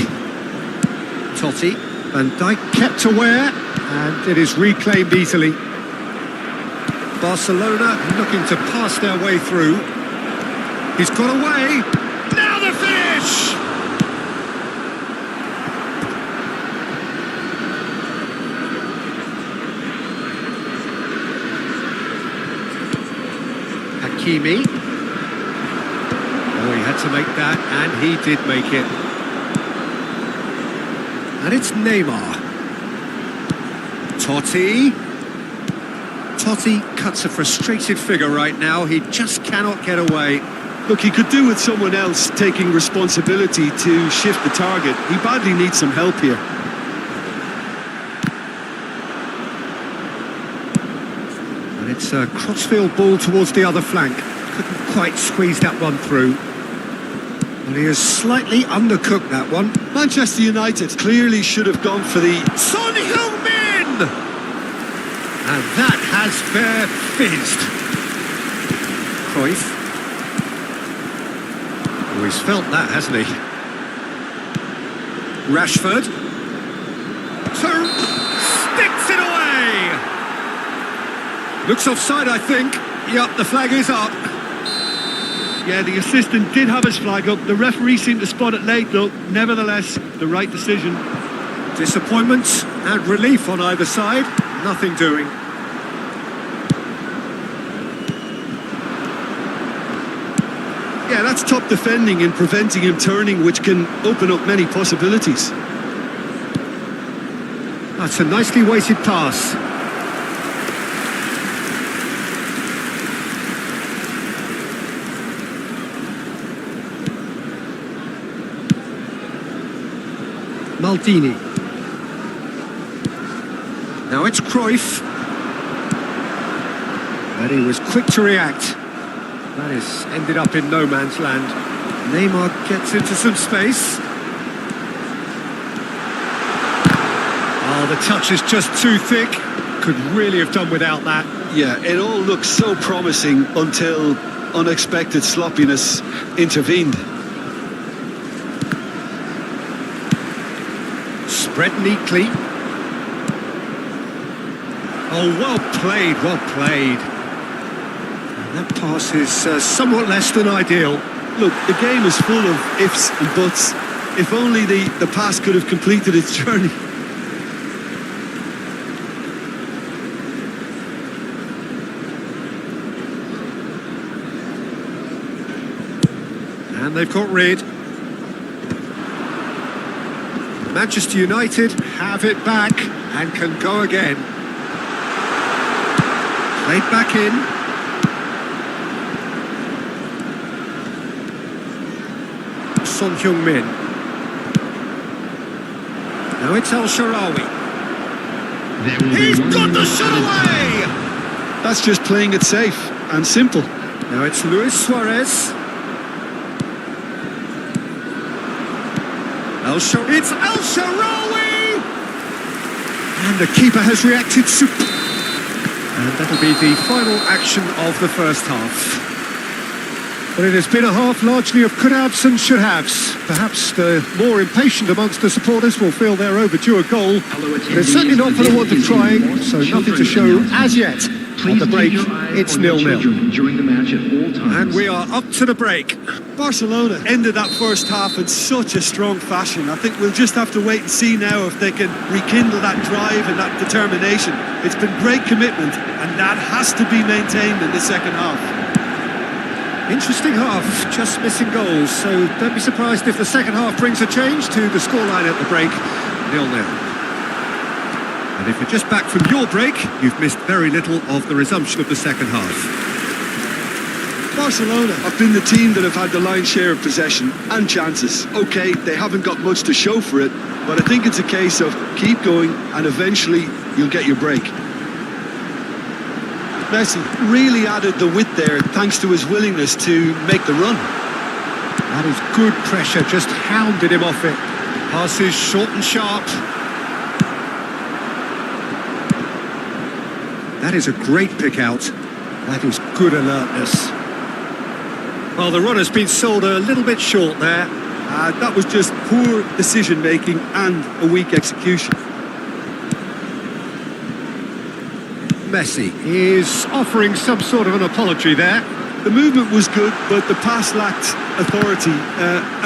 Totti, Van Dijk kept aware, and it is reclaimed easily. Barcelona looking to pass their way through. He's got away. Now the finish! Hakimi. Oh, he had to make that, and he did make it. And it's Neymar. Totti. Totti cuts a frustrated figure right now. He just cannot get away. Look, he could do with someone else taking responsibility to shift the target. He badly needs some help here. And it's a crossfield ball towards the other flank. Couldn't quite squeeze that one through. And he has slightly undercooked that one. Manchester United clearly should have gone for the... Son Heung-min! And that has fair fizzed. Cruyff. Oh, he's felt that, hasn't he? Rashford. Sticks it away! Looks offside, I think. Yup, the flag is up. Yeah, the assistant did have his flag up. The referee seemed to spot it late, though. Nevertheless, the right decision. Disappointment and relief on either side. Nothing doing. Yeah, that's top defending and preventing him turning, which can open up many possibilities. That's a nicely weighted pass. Maldini. Now it's Cruyff. And he was quick to react. That is ended up in no man's land. Neymar gets into some space. Oh, the touch is just too thick. Could really have done without that. Yeah, it all looked so promising until unexpected sloppiness intervened. Spread neatly. Oh, well played, well played. And that pass is somewhat less than ideal. Look, the game is full of ifs and buts. If only the pass could have completed its journey. And they've got rid. Manchester United have it back and can go again. Played back in. Son Heung-min. Now it's El Shaarawy. He's got the shot away! That's just playing it safe and simple. Now it's Luis Suarez. It's El Shaarawy! And the keeper has reacted and that'll be the final action of the first half. But it has been a half largely of could-haves and should-haves. Perhaps the more impatient amongst the supporters will feel they're overdue a goal. There's certainly not for the want of trying, so nothing to show as yet. At the break, it's 0-0. And we are up to the break. Barcelona ended that first half in such a strong fashion. I think we'll just have to wait and see now if they can rekindle that drive and that determination. It's been great commitment, and that has to be maintained in the second half. Interesting half, just missing goals, so don't be surprised if the second half brings a change to the scoreline at the break, 0-0. And if you're just back from your break, you've missed very little of the resumption of the second half. Barcelona have been the team that have had the lion's share of possession and chances. Okay, they haven't got much to show for it, but I think it's a case of keep going and eventually you'll get your break. Messi really added the width there thanks to his willingness to make the run. That is good pressure, just hounded him off it. Passes short and sharp. That is a great pick out. That is good alertness. Well, the run has been sold a little bit short there. That was just poor decision-making and a weak execution. Messi is offering some sort of an apology there. The movement was good, but the pass lacked authority,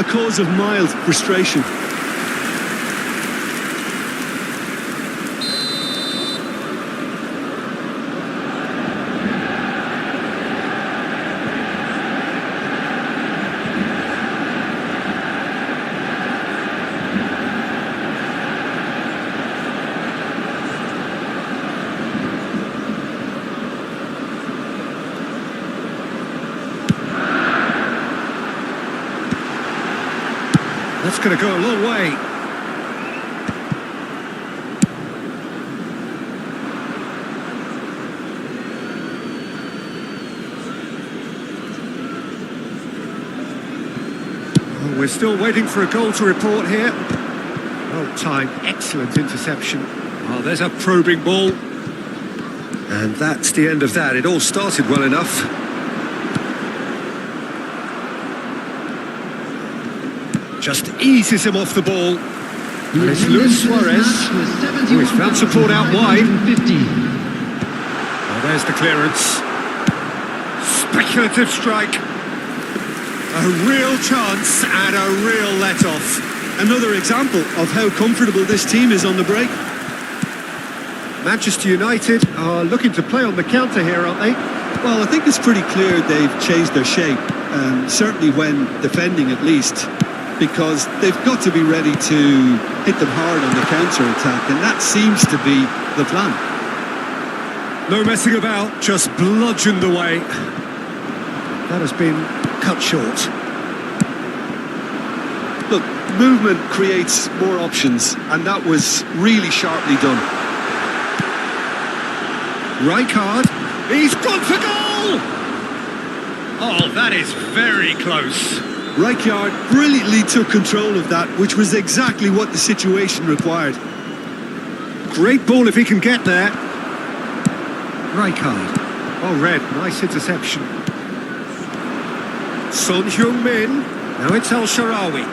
a cause of mild frustration. That's going to go a long way. Oh, we're still waiting for a goal to report here. Well timed, excellent interception. Oh, there's a probing ball. And that's the end of that. It all started well enough. Just eases him off the ball. And it's Luis Suarez, who has found support out wide. Oh, there's the clearance. Speculative strike. A real chance and a real let-off. Another example of how comfortable this team is on the break. Manchester United are looking to play on the counter here, aren't they? Well, I think it's pretty clear they've changed their shape, certainly when defending at least, because they've got to be ready to hit them hard on the counter-attack, and that seems to be the plan. No messing about, just bludgeoned away. That has been cut short. Look, movement creates more options, and that was really sharply done. Rijkaard, he's gone for goal! Oh, that is very close. Rijkaard brilliantly took control of that, which was exactly what the situation required. Great ball if he can get there. Rijkaard. Well read, nice interception. Son Heung-min. Now it's El Shaarawy.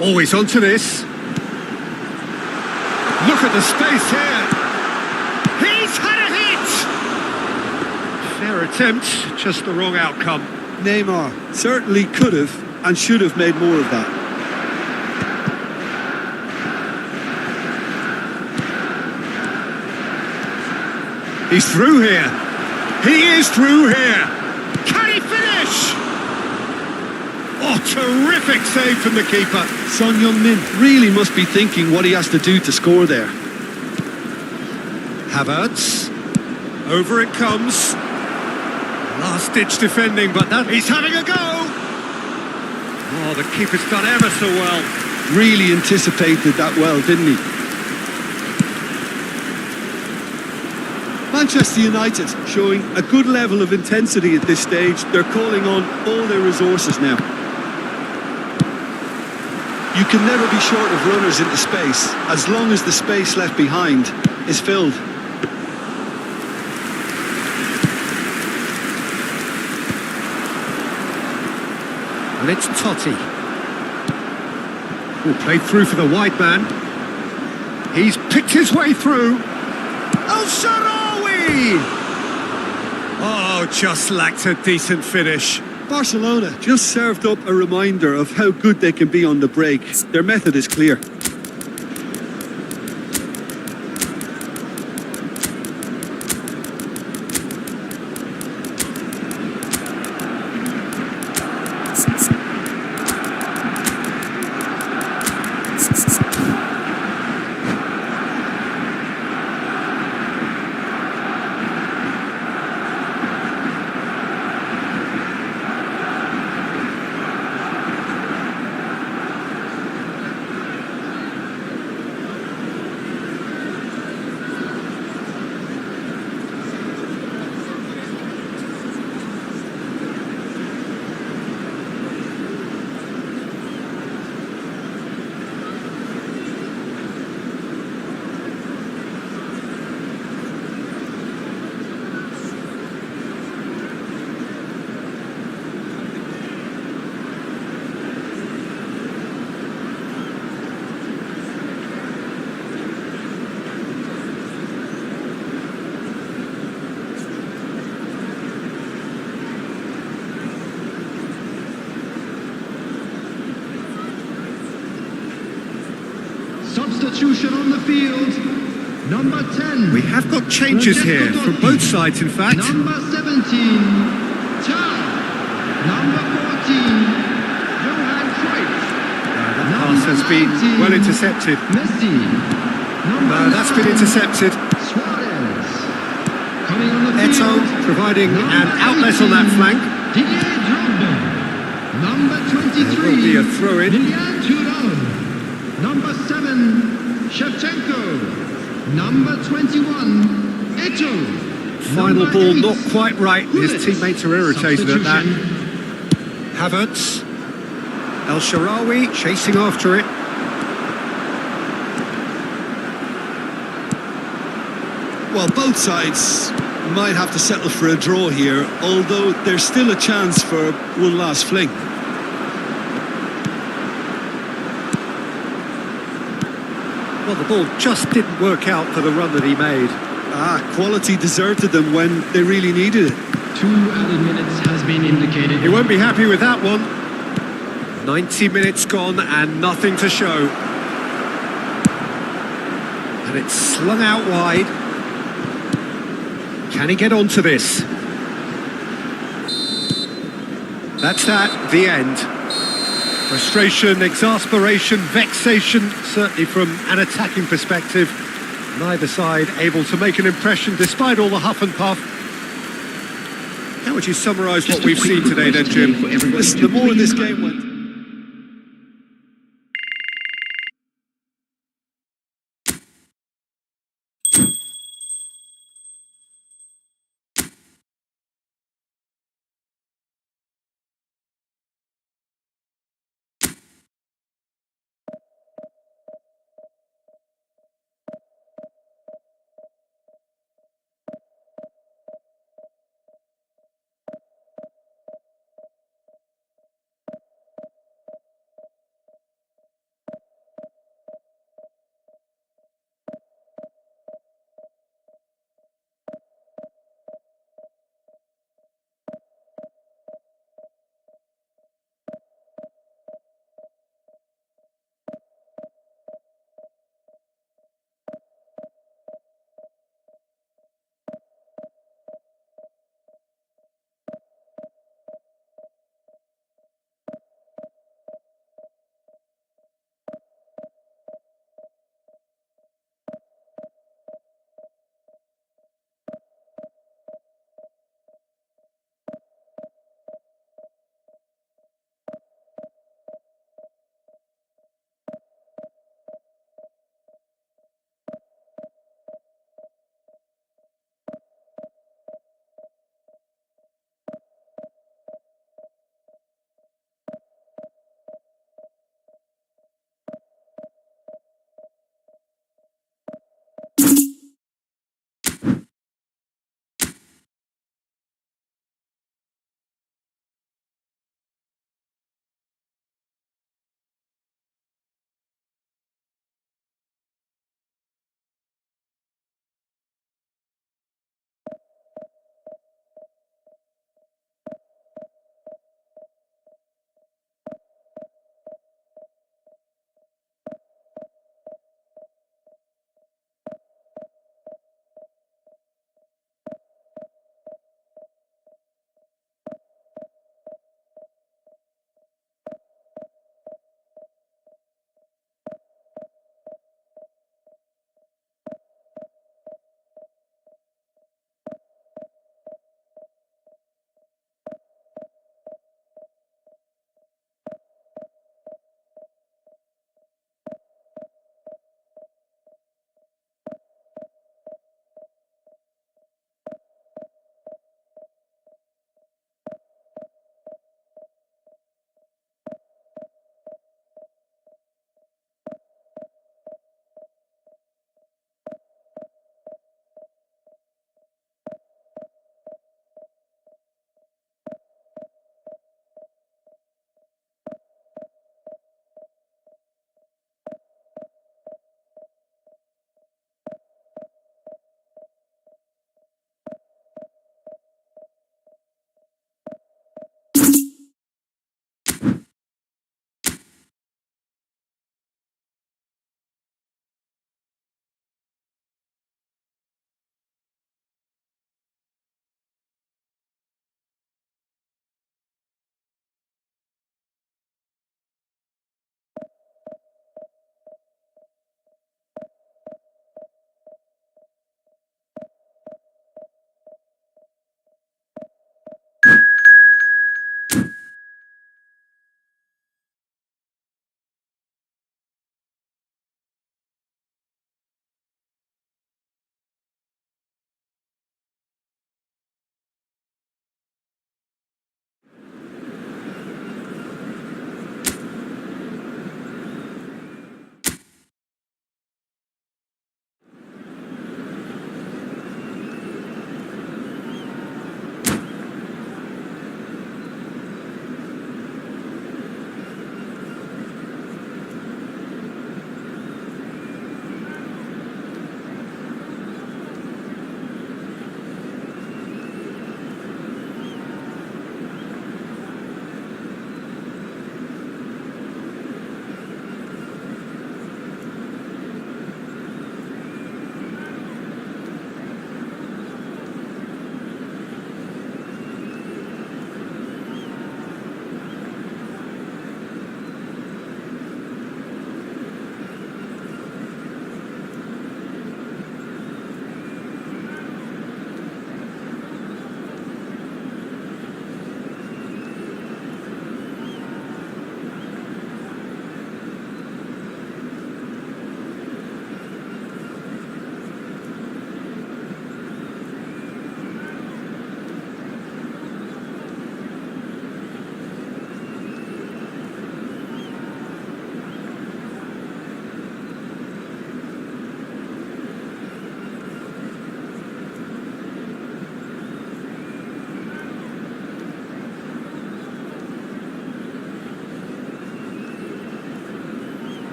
Always onto this. Look at the space here. He's had a hit! Fair attempt, just the wrong outcome. Neymar certainly could have and should have made more of that. He's through here. He is through here. Can he finish? Oh, terrific save from the keeper. Son Heung-min really must be thinking what he has to do to score there. Havertz. Over it comes. Last-ditch defending, but that he's having a go. Oh, the keeper's done ever so well. Really anticipated that well, didn't he? Manchester United showing a good level of intensity at this stage. They're calling on all their resources now. You can never be short of runners into space, as long as the space left behind is filled. And it's Totti. Oh, played through for the wide man. He's picked his way through. El Shaarawy! Oh, just lacked a decent finish. Barcelona just served up a reminder of how good they can be on the break. Their method is clear. Substitution on the field. Number 10. We have got changes here from both sides, in fact. Number 17. Chad. Number 14. Johan Cruyff. That pass has been well intercepted. Messi. That's been intercepted. Suarez. Coming on the Eto'o field. providing an outlet on that flank. Didier Drogba. Number 23. There will be a throw-in. Lilian Thuram. Number 7, Shevchenko. Number 21, Eto'o. Final Number ball 8, not quite right. His Gullit. teammates are irritated at that. Substitution. Havertz. El Shaarawy chasing after it. Well, both sides might have to settle for a draw here, although there's still a chance for one last fling. Well, the ball just didn't work out for the run that he made. Quality deserted them when they really needed it. 2 added minutes has been indicated. He won't be happy with that one. 90 minutes gone and nothing to show. And it's slung out wide. Can he get onto this? That's that, the end. Frustration, exasperation, vexation, certainly from an attacking perspective. Neither side able to make an impression despite all the huff and puff. How would you summarise what we've seen today then, Jim? Listen, the more this game went...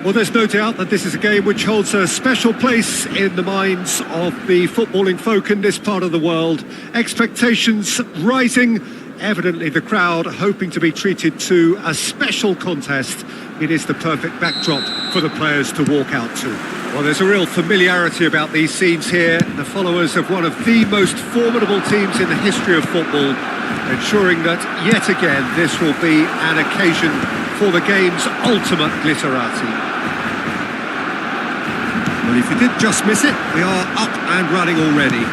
Well, there's no doubt that this is a game which holds a special place in the minds of the footballing folk in this part of the world. Expectations rising, evidently the crowd hoping to be treated to a special contest. It is the perfect backdrop for the players to walk out to. Well, there's a real familiarity about these scenes here. The followers of one of the most formidable teams in the history of football, ensuring that yet again this will be an occasion for the game's ultimate glitterati. Well, if you did just miss it, we are up and running already.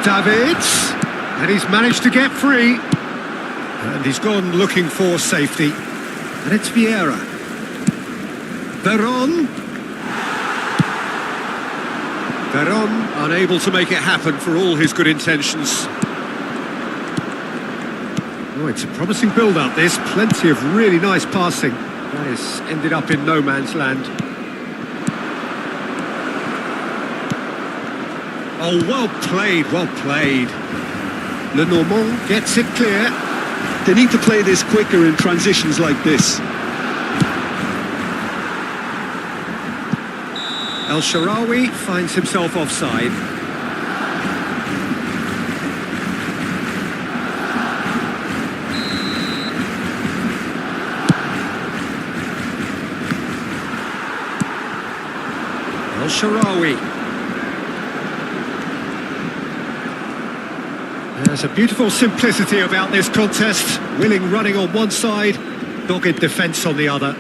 Davids, and he's managed to get free. And he's gone looking for safety. And it's Vieira. Veron, unable to make it happen for all his good intentions. Oh, it's a promising build-up, this. Plenty of really nice passing. That has ended up in no man's land. Oh, well played, well played. Lenormand gets it clear. They need to play this quicker in transitions like this. El Shaarawy finds himself offside. El Shaarawy. There's a beautiful simplicity about this contest. Willing running on one side, dogged defence on the other.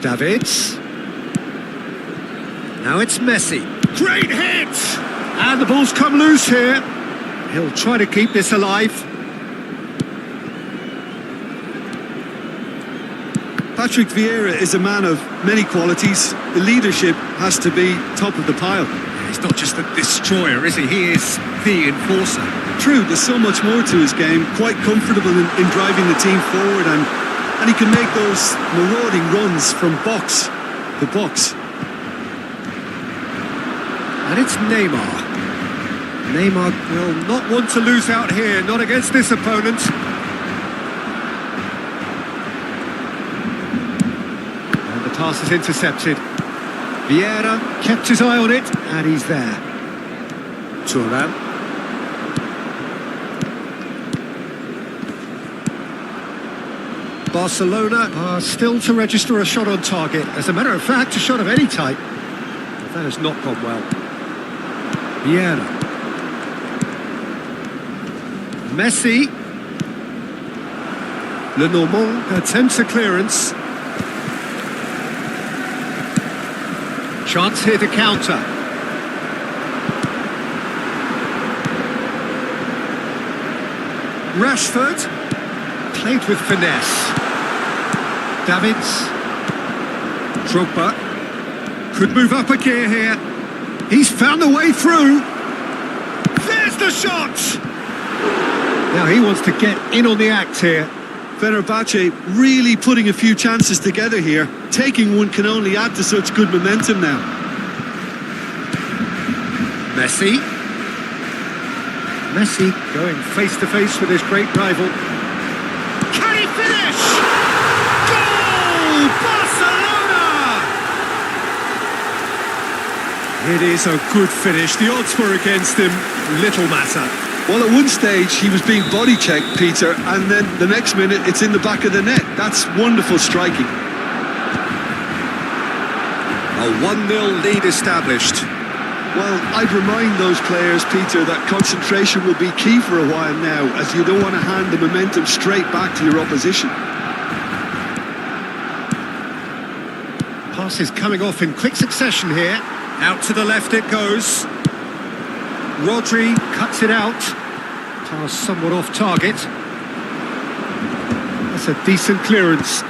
Davids. Now it's Messi. Great hit! And the ball's come loose here. He'll try to keep this alive. Patrick Vieira is a man of many qualities. The leadership has to be top of the pile. He's not just a destroyer, is he? He is the enforcer. True, there's so much more to his game. Quite comfortable in driving the team forward, and he can make those marauding runs from box to box. And it's Neymar. Neymar will not want to lose out here, not against this opponent. And the pass is intercepted. Vieira kept his eye on it, and he's there. Thuram. Barcelona are still to register a shot on target. As a matter of fact, a shot of any type. But that has not gone well. Vieira. Messi. Lenormand attempts a clearance. Chance here to counter. Rashford. Played with finesse. Davids. Drogba. Could move up a gear here. He's found a way through. There's the shot! Now he wants to get in on the act here. Fenerbahce really putting a few chances together here. Taking one can only add to such good momentum now. Messi. Messi going face-to-face with his great rival. Can he finish? Goal! Barcelona! It is a good finish. The odds were against him. Little matter. Well, at one stage he was being body checked, Peter, and then the next minute it's in the back of the net. That's wonderful striking. A 1-0 lead established. Well, I'd remind those players, Peter, that concentration will be key for a while now, as you don't want to hand the momentum straight back to your opposition. Pass is coming off in quick succession here. Out to the left it goes. Rodri cuts it out. Pass somewhat off target. That's a decent clearance.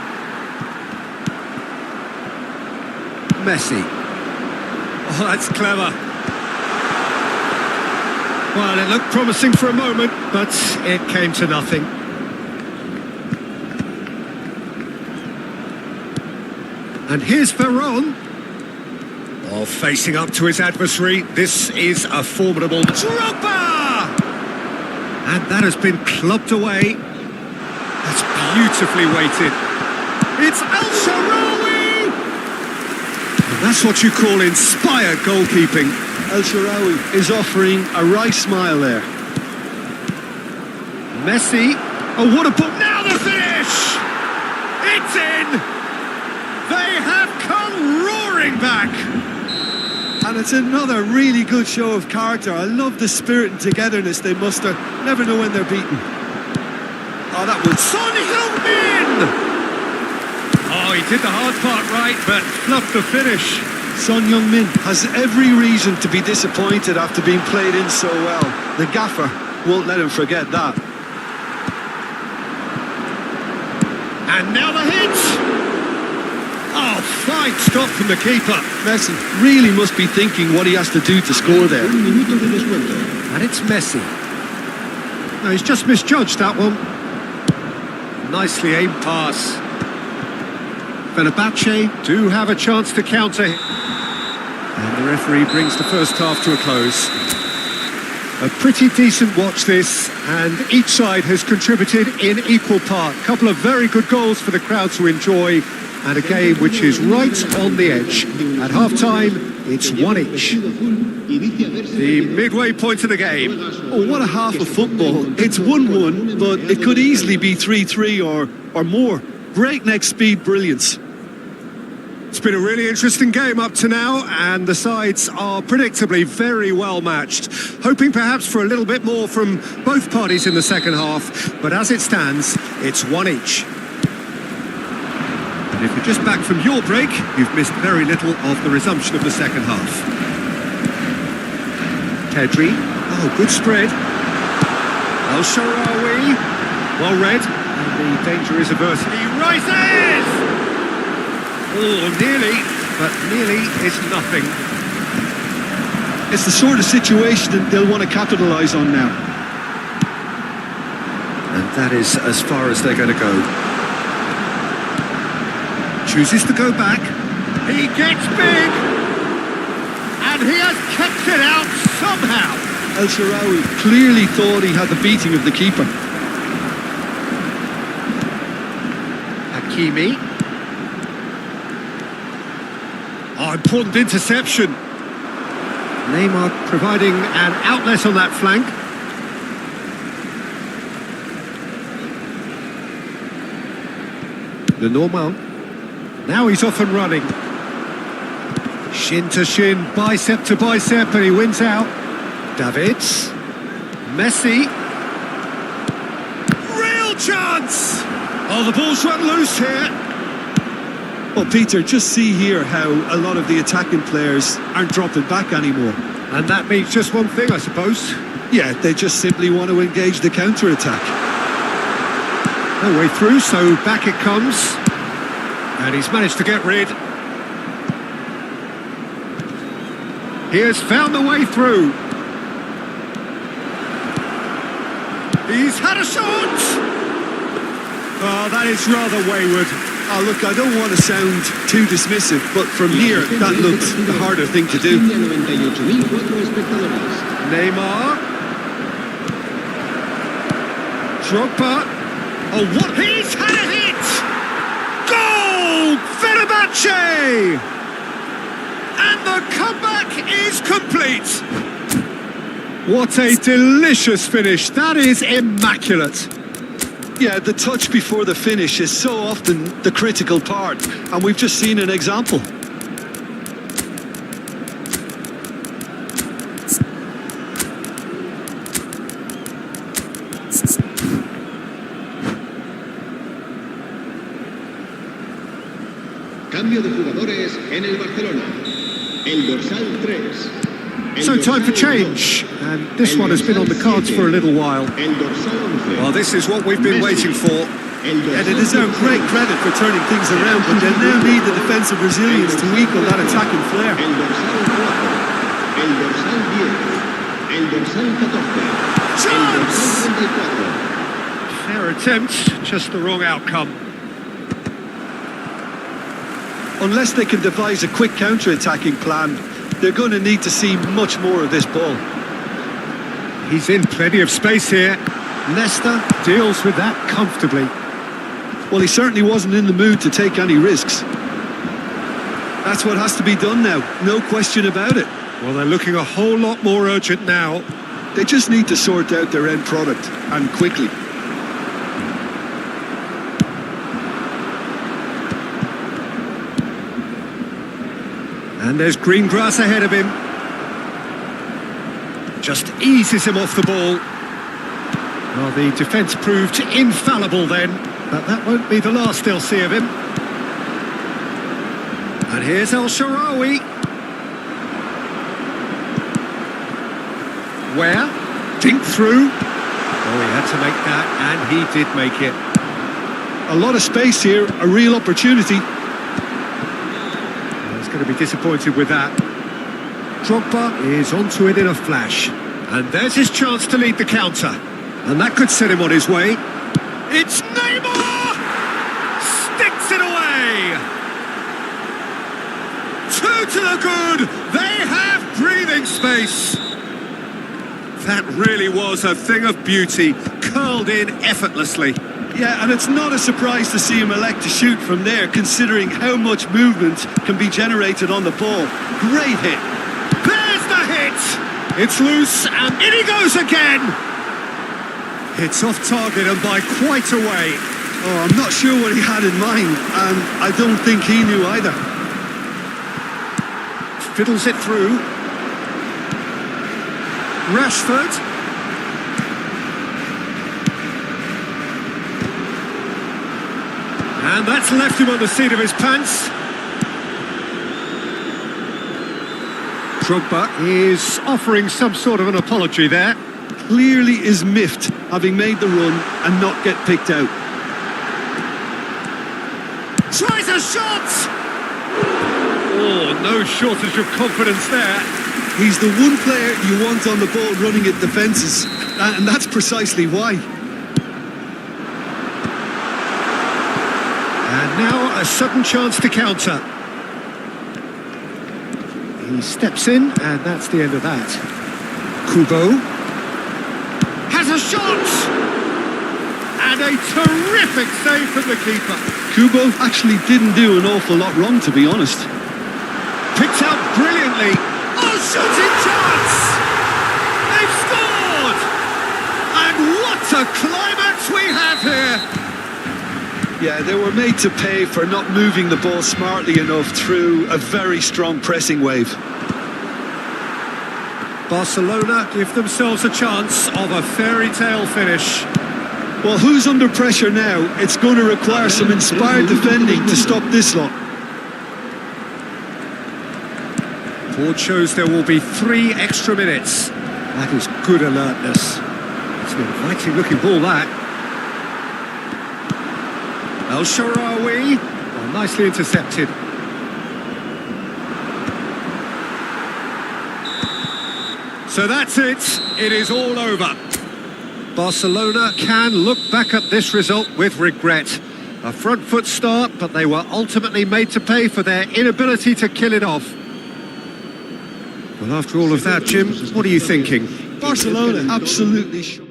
Messi. Oh, that's clever. Well, it looked promising for a moment, but it came to nothing. And here's Veron. Oh, facing up to his adversary. This is a formidable Drogba! And that has been clubbed away. That's beautifully weighted. It's El Shaarawy! And that's what you call inspired goalkeeping. El Shaarawy is offering a right smile there. Messi. Oh, what a ball. Now the finish! It's in! They have come roaring back! And it's another really good show of character. I love the spirit and togetherness they muster. Never know when they're beaten. Oh, that was Son Heung-min! Oh, he did the hard part right, but fluffed the finish. Son Heung-min has every reason to be disappointed after being played in so well. The gaffer won't let him forget that. And now the hit! Oh, fine stop from the keeper. Messi really must be thinking what he has to do to score there. And it's Messi. No, he's just misjudged that one. Nicely aimed pass. Fenerbahce do have a chance to counter. And the referee brings the first half to a close. A pretty decent watch this, and each side has contributed in equal part. A couple of very good goals for the crowd to enjoy, and a game which is right on the edge. At half-time, it's one each. The midway point of the game. Oh, what a half of football. It's 1-1, but it could easily be 3-3 or more. Breakneck speed brilliance. It's been a really interesting game up to now, and the sides are predictably very well matched. Hoping perhaps for a little bit more from both parties in the second half, but as it stands, it's one each. And if you're just back from your break, you've missed very little of the resumption of the second half. Tedri, oh, good spread. El Shaarawy, well read, and the danger is averted. He rises! Oh, nearly, but nearly is nothing. It's the sort of situation that they'll want to capitalise on now. And that is as far as they're going to go. Chooses to go back. He gets big! And he has kept it out somehow! El Shaarawy clearly thought he had the beating of the keeper. Hakimi. Oh, important interception. Neymar providing an outlet on that flank. The normal. Now he's off and running. Shin to shin, bicep to bicep, and he wins out. Davids. Messi. Real chance! Oh, the ball's run loose here. Well, Peter, just see here how a lot of the attacking players aren't dropping back anymore. And that means just one thing, I suppose. Yeah, they just simply want to engage the counter-attack. No way through, so back it comes. And he's managed to get rid. He has found the way through. He's had a shot! Oh, that is rather wayward. Oh, look, I don't want to sound too dismissive, but from here, that looked the harder thing to do. Neymar. Drogba. Oh, what? He's had a hit! Goal! Fenerbahce! And the comeback is complete. What a delicious finish. That is immaculate. Yeah, the touch before the finish is so often the critical part, and we've just seen an example. Cambio de jugadores en el Barcelona. El dorsal 3. So time for change, and this one has been on the cards for a little while. Well, this is what we've been waiting for. And they deserve great credit for turning things around, but they'll now need the defensive resilience to equal that attacking flair. Chance! Fair attempt, just the wrong outcome. Unless they can devise a quick counter-attacking plan, they're going to need to see much more of this ball. He's in plenty of space here. Leicester deals with that comfortably. Well, he certainly wasn't in the mood to take any risks. That's what has to be done now, no question about it. Well, they're looking a whole lot more urgent now. They just need to sort out their end product, and quickly. And there's green grass ahead of him. Just eases him off the ball. Well, the defence proved infallible then, but that won't be the last they'll see of him. And here's El-Shaarawy. Where? Dink through. Oh, he had to make that, and he did make it. A lot of space here, a real opportunity. He's going to be disappointed with that. Drogba is onto it in a flash. And there's his chance to lead the counter. And that could set him on his way. It's Neymar! Sticks it away! 2 to the good! They have breathing space! That really was a thing of beauty, curled in effortlessly. Yeah, and it's not a surprise to see him elect to shoot from there, considering how much movement can be generated on the ball. Great hit. There's the hit! It's loose, and in he goes again! It's off target and by quite a way. Oh, I'm not sure what he had in mind, and I don't think he knew either. Fiddles it through. Rashford. And that's left him on the seat of his pants. Drogba is offering some sort of an apology there. Clearly is miffed, having made the run and not get picked out. Tries a shot! Oh, no shortage of confidence there. He's the one player you want on the ball running at defences, and that's precisely why. And now a sudden chance to counter. He steps in, and that's the end of that. Kubo has a shot! And a terrific save from the keeper. Kubo actually didn't do an awful lot wrong, to be honest. Picked out brilliantly. Oh, shooting chance! They've scored! And what a climax we have here! Yeah, they were made to pay for not moving the ball smartly enough through a very strong pressing wave. Barcelona give themselves a chance of a fairy tale finish. Well, who's under pressure now? It's going to require some inspired defending to stop this lot. Board shows there will be 3 extra minutes. That is good alertness. It's an inviting looking ball, that. El-Shaarawy, well, nicely intercepted. So that's it. It is all over. Barcelona can look back at this result with regret. A front foot start, but they were ultimately made to pay for their inability to kill it off. Well, after all of that, Jim, what are you thinking? Barcelona absolutely shook.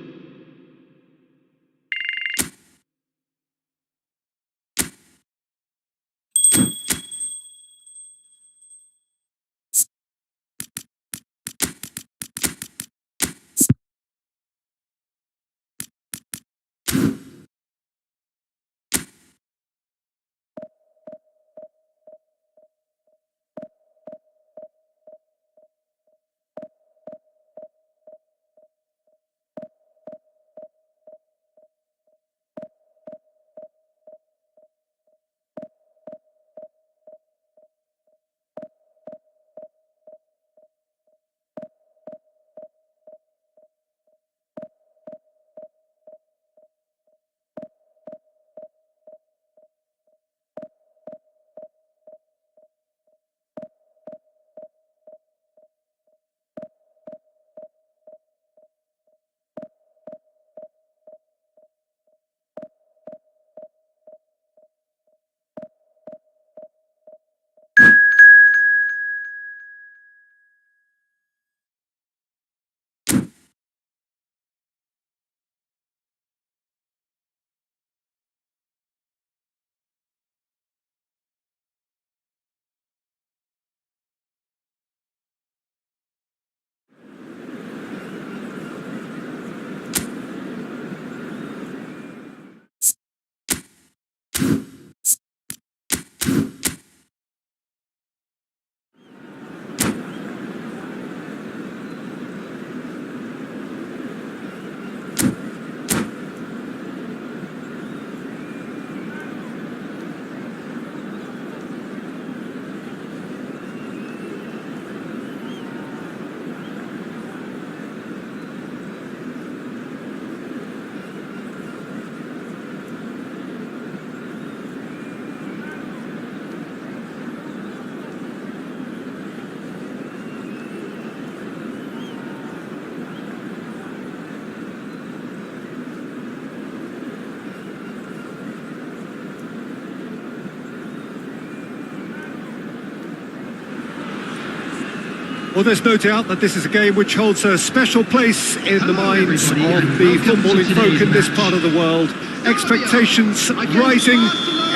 Well, there's no doubt that this is a game which holds a special place in the minds of the footballing folk in this part of the world. Expectations rising,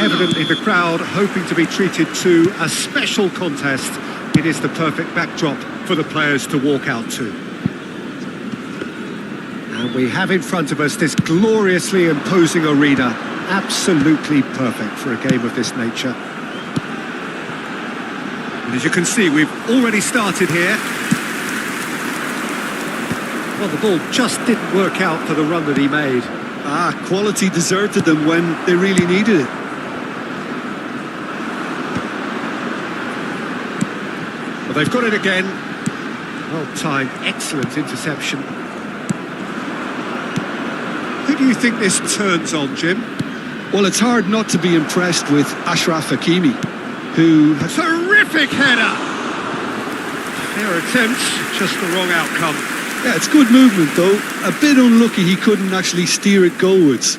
evidently the crowd hoping to be treated to a special contest. It is the perfect backdrop for the players to walk out to. And we have in front of us this gloriously imposing arena, absolutely perfect for a game of this nature. And as you can see, we've already started here. Well, the ball just didn't work out for the run that he made. Quality deserted them when they really needed it. Well, they've got it again. Well timed, excellent interception. Who do you think this turns on, Jim? Well, it's hard not to be impressed with Ashraf Hakimi, who has... Terrific header! Fair attempt, just the wrong outcome. Yeah, it's good movement though. A bit unlucky he couldn't actually steer it goalwards.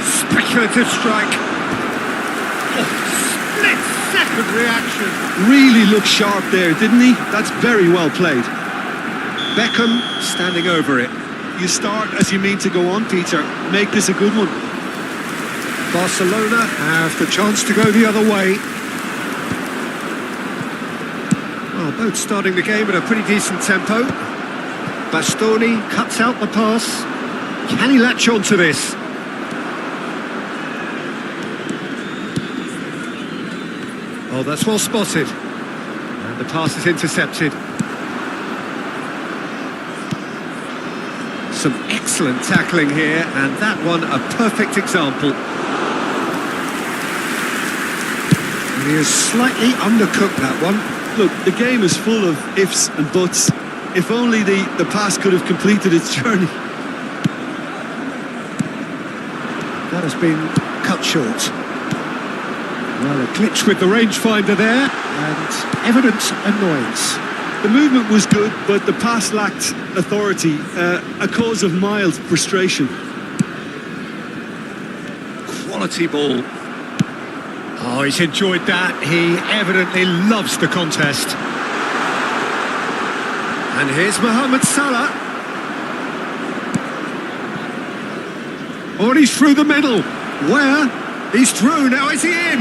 Speculative strike. Oh, split-second reaction. Really looked sharp there, didn't he? That's very well played. Beckham standing over it. You start as you mean to go on, Peter. Make this a good one. Barcelona have the chance to go the other way. Well, both starting the game at a pretty decent tempo. Bastoni cuts out the pass. Can he latch on to this? Oh, that's well spotted. And the pass is intercepted. Some excellent tackling here, and that one a perfect example. And he is slightly undercooked, that one. Look, the game is full of ifs and buts. If only the pass could have completed its journey. That has been cut short. Well, a glitch with the rangefinder there, and evident annoyance. The movement was good, but the pass lacked authority, a cause of mild frustration. Quality ball. Oh, he's enjoyed that. He evidently loves the contest. And here's Mohamed Salah. Oh, and he's through the middle. Where? He's through. Now is he in?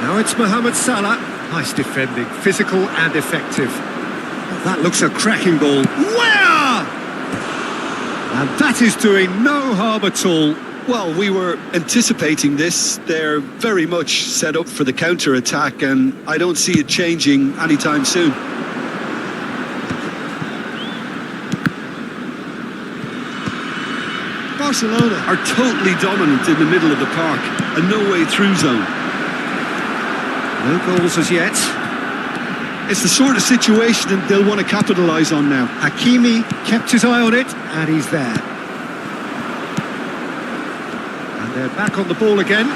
Now it's Mohamed Salah. Nice defending, physical and effective. Well, that looks a cracking ball. Where? And that is doing no harm at all. Well, we were anticipating this. They're very much set up for the counter-attack, and I don't see it changing anytime soon. Barcelona are totally dominant in the middle of the park, a no-way-through zone. No goals as yet. It's the sort of situation that they'll want to capitalise on now. Hakimi kept his eye on it, and he's there. And they're back on the ball again.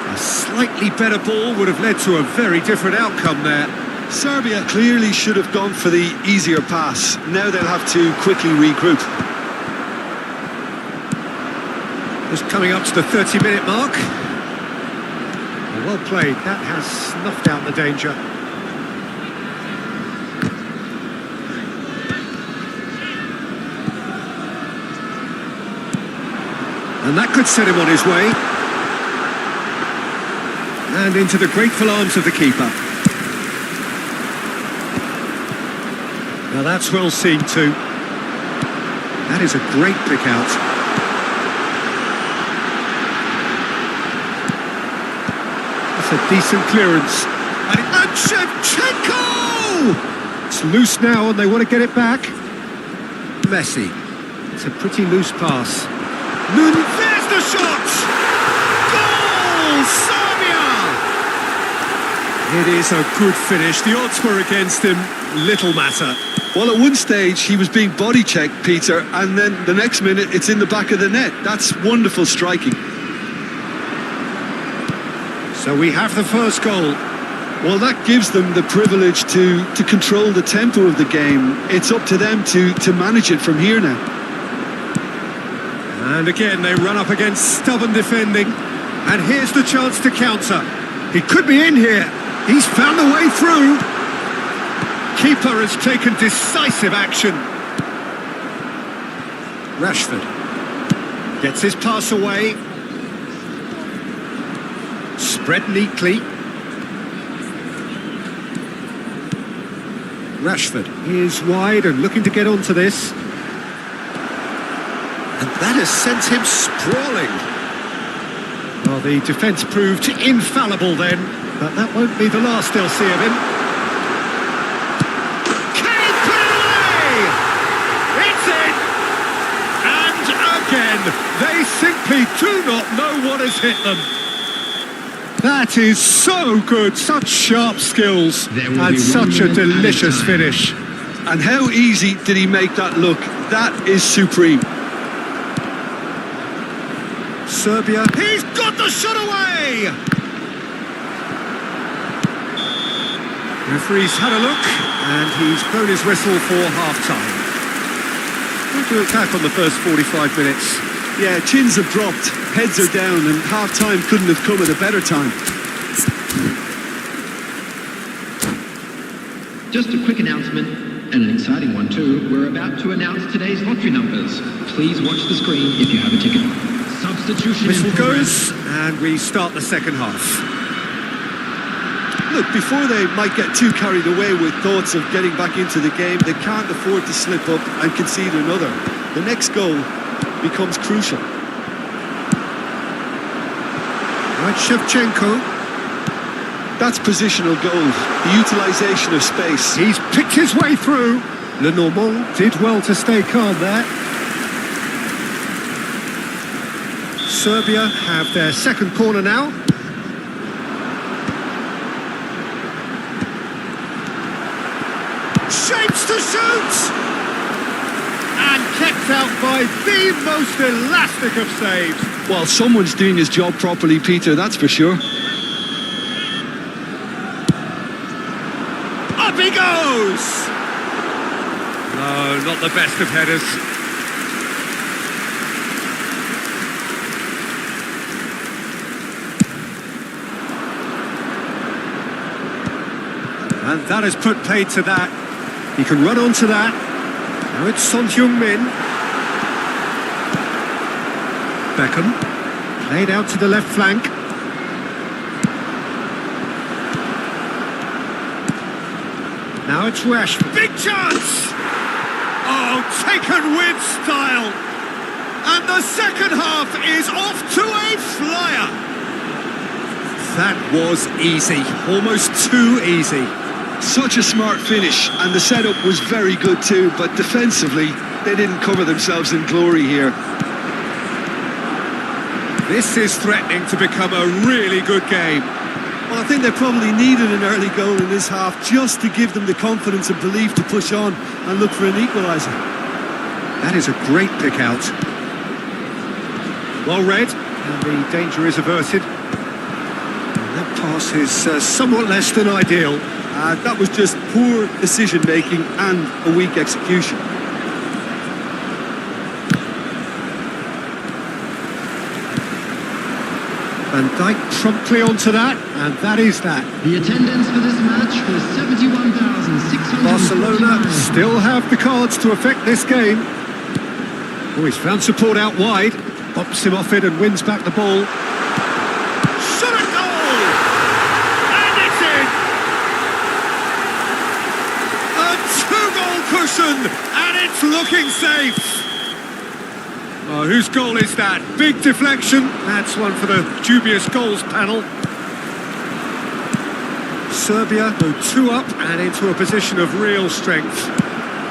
A slightly better ball would have led to a very different outcome there. Serbia clearly should have gone for the easier pass. Now they'll have to quickly regroup. Just coming up to the 30-minute mark. Well played. That has snuffed out the danger. And that could set him on his way. And into the grateful arms of the keeper. Now that's well seen too. That is a great pick out. A decent clearance. And Shevchenko! It's loose now and they want to get it back. Messi. It's a pretty loose pass. There's the shot! Goal! Serbia! It is a good finish. The odds were against him. Little matter. Well, at one stage he was being body checked, Peter, and then the next minute it's in the back of the net. That's wonderful striking. So we have the first goal. Well, that gives them the privilege to control the tempo of the game. It's up to them to manage it from here now. And again, they run up against stubborn defending. And here's the chance to counter. He could be in here. He's found a way through. Keeper has taken decisive action. Rashford gets his pass away. Spread neatly. Rashford is wide and looking to get onto this. And that has sent him sprawling. Well, the defence proved infallible then, but that won't be the last they'll see of him. Can he put it away? It's in! And again, they simply do not know what has hit them. That is so good, such sharp skills, and such a delicious finish. And how easy did he make that look? That is supreme. Serbia, he's got the shot away! Referee's had a look, and he's blown his whistle for half-time. Going to attack on the first 45 minutes. Yeah, chins have dropped, heads are down, and half-time couldn't have come at a better time. Just a quick announcement, and an exciting one too. We're about to announce today's lottery numbers. Please watch the screen if you have a ticket. Substitution Whistle goes, and we start the second half. Look, before they might get too carried away with thoughts of getting back into the game, they can't afford to slip up and concede another. The next goal becomes crucial. Right, Shevchenko. That's positional goal, the utilisation of space. He's picked his way through. Lenormand did well to stay calm there. Serbia have their second corner now. Shapes to shoot! And kept out by the most elastic of saves. Well, someone's doing his job properly, Peter, that's for sure. Up he goes! No, not the best of headers. And that has put paid to that. He can run onto that. Now it's Son Heung-min. Beckham. Played out to the left flank. Now it's Rashford. Big chance! Oh, taken with style. And the second half is off to a flyer. That was easy. Almost too easy. Such a smart finish, and the setup was very good too, but defensively, they didn't cover themselves in glory here. This is threatening to become a really good game. Well, I think they probably needed an early goal in this half just to give them the confidence and belief to push on and look for an equaliser. That is a great pick out. Well read, and the danger is averted. And that pass is somewhat less than ideal. That was just poor decision-making and a weak execution. Van Dijk promptly onto that, and that is that. The attendance for this match was 71,600. Barcelona still have the cards to affect this game. Oh, he's found support out wide, bops him off it and wins back the ball. Shot at goal! And it's in! A two-goal cushion, and it's looking safe. Oh, whose goal is that? Big deflection. That's one for the dubious goals panel. Serbia go 2 up and into a position of real strength.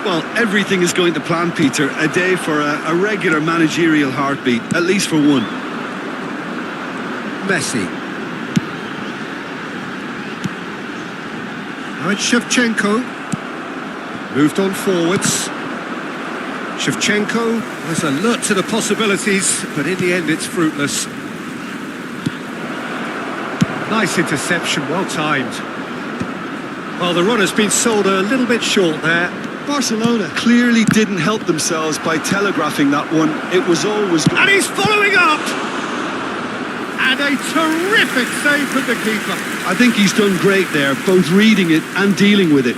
Well, everything is going to plan, Peter. A day for a regular managerial heartbeat, at least for one. Messi. Now it's Shevchenko. Moved on forwards. Shevchenko was alert to the possibilities, but in the end it's fruitless. Nice interception, well timed. Well, the run has been sold a little bit short there. Barcelona clearly didn't help themselves by telegraphing that one. It was always good. And he's following up! And a terrific save from the keeper. I think he's done great there, both reading it and dealing with it.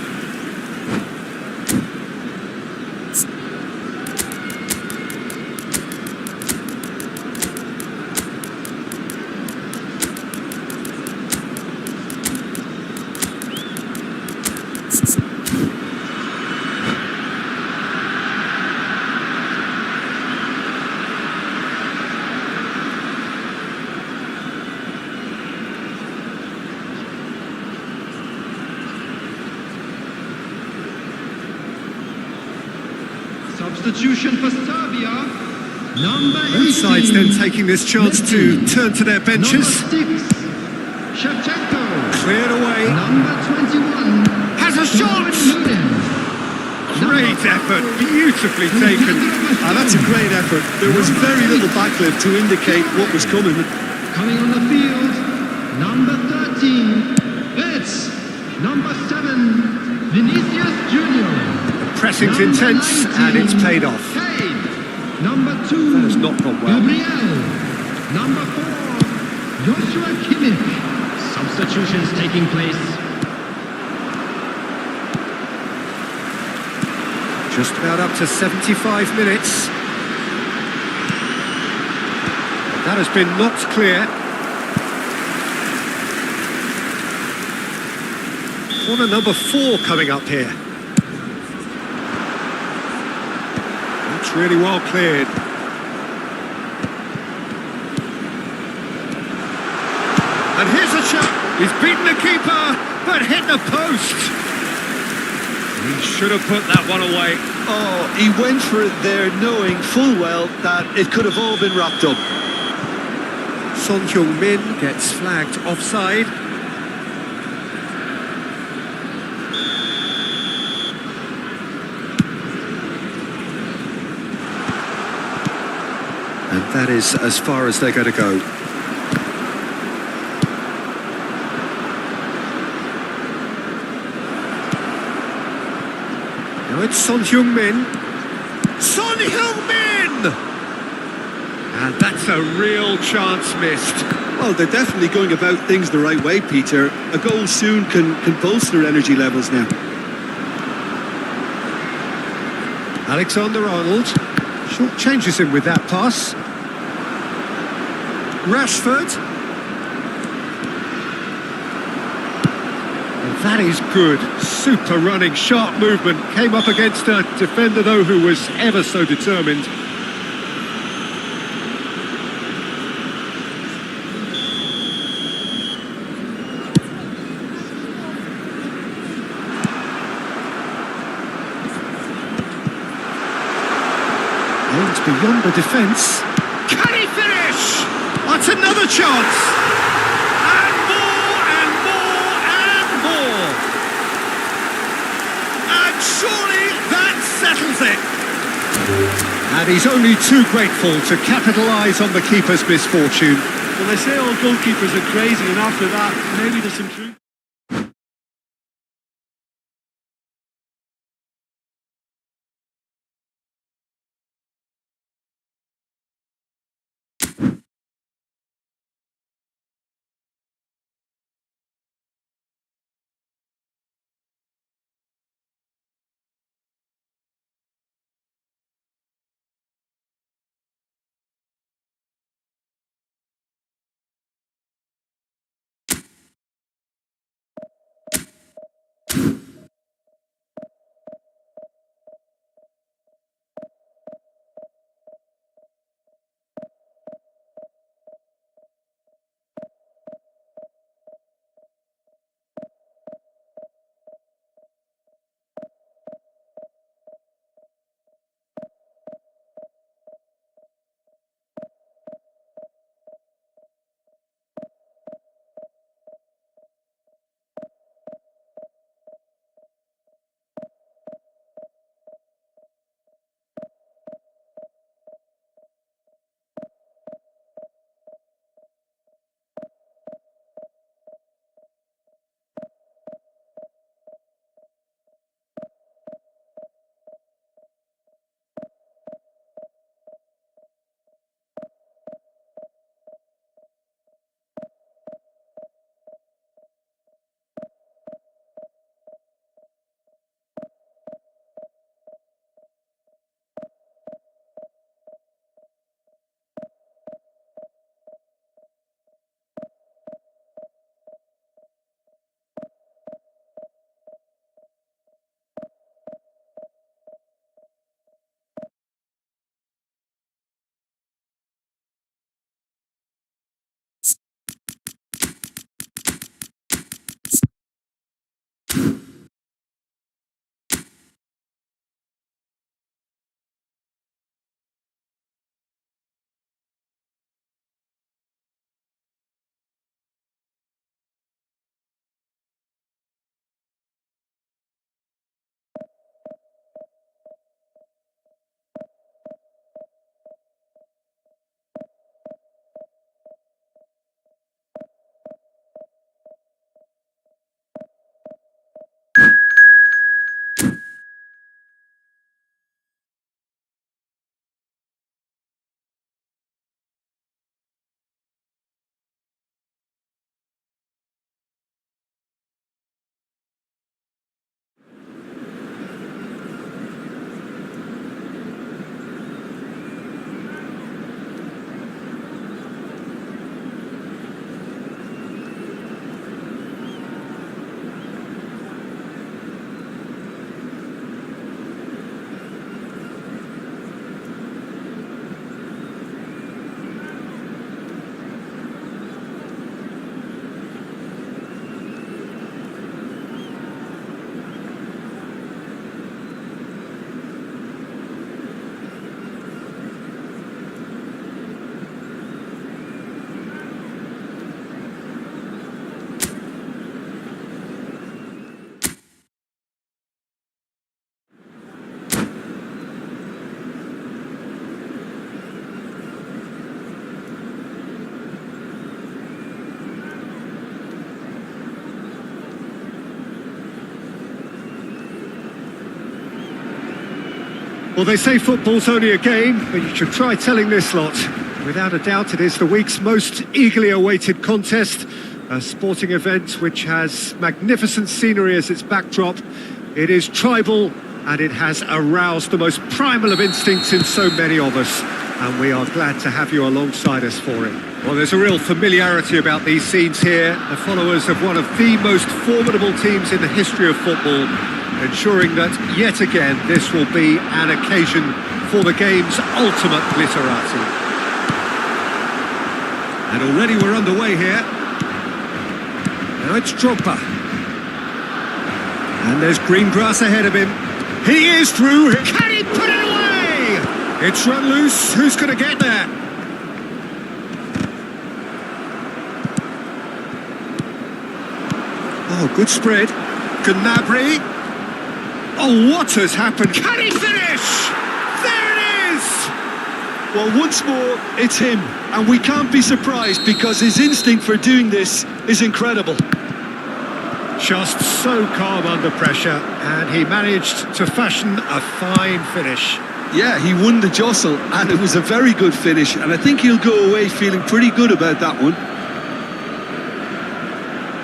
Substitution for Serbia, number 18. Both sides then taking this chance to turn to their benches. Number 6, Shevchenko. Cleared away. Number 21. Has a shot! Great effort, beautifully taken. That's a great effort. There was very little backlift to indicate what was coming. Coming on the field, number 13. It's number 7, Vinicius Junior. Pressing's intense, and it's paid off. Hey, number 2. That has not gone well. Gabriel. Number 4, Joshua Kimmich. Substitutions taking place. Just about up to 75 minutes. That has been knocked clear. Corner number 4 coming up here. That's really well cleared. And here's a shot. He's beaten the keeper, but hit the post. He should have put that one away. Oh, he went for it there knowing full well that it could have all been wrapped up. Son Heung-min gets flagged offside. And that is as far as they're going to go. Now it's Son Heung-min. Son Heung-min! And that's a real chance missed. Well, they're definitely going about things the right way, Peter. A goal soon can bolster energy levels now. Alexander-Arnold short changes him with that pass. Rashford. And that is good. Super running, sharp movement. Came up against a defender, though, who was ever so determined. Aims beyond the defence. Can he finish? That's another chance. And more and more and more. And surely that settles it. And he's only too grateful to capitalise on the keeper's misfortune. Well, they say all goalkeepers are crazy, and after that, maybe there's some truth. Well, they say football's only a game, but you should try telling this lot. Without a doubt, it is the week's most eagerly awaited contest, a sporting event which has magnificent scenery as its backdrop. It is tribal, and it has aroused the most primal of instincts in so many of us, and we are glad to have you alongside us for it. Well, there's a real familiarity about these scenes here, the followers of one of the most formidable teams in the history of football, ensuring that, yet again, this will be an occasion for the game's ultimate glitterati. And already we're underway here. Now it's Drogba. And there's green grass ahead of him. He is through. Can he put it away? It's run loose. Who's going to get there? Oh, good spread. Gnabry. Oh, what has happened? Can he finish? There it is! Well, once more, it's him. And we can't be surprised because his instinct for doing this is incredible. Just so calm under pressure, and he managed to fashion a fine finish. Yeah, he won the jostle, and it was a very good finish, and I think he'll go away feeling pretty good about that one.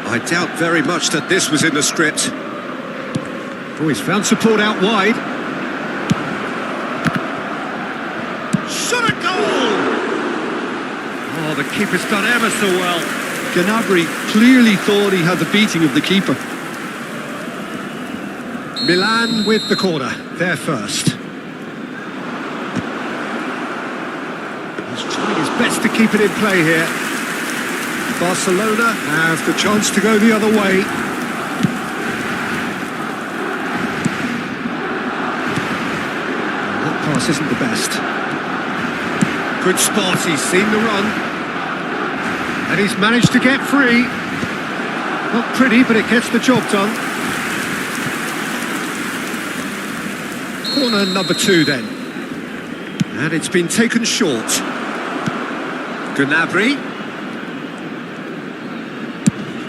I doubt very much that this was in the script. Oh, he's found support out wide. Shot a goal! Oh, the keeper's done ever so well. Gnabry clearly thought he had the beating of the keeper. Milan with the corner, there first. He's trying his best to keep it in play here. Barcelona have the chance to go the other way. That pass isn't the best. Good spot, he's seen the run. And he's managed to get free. Not pretty, but it gets the job done. Corner number 2 then. And it's been taken short. Gnabry.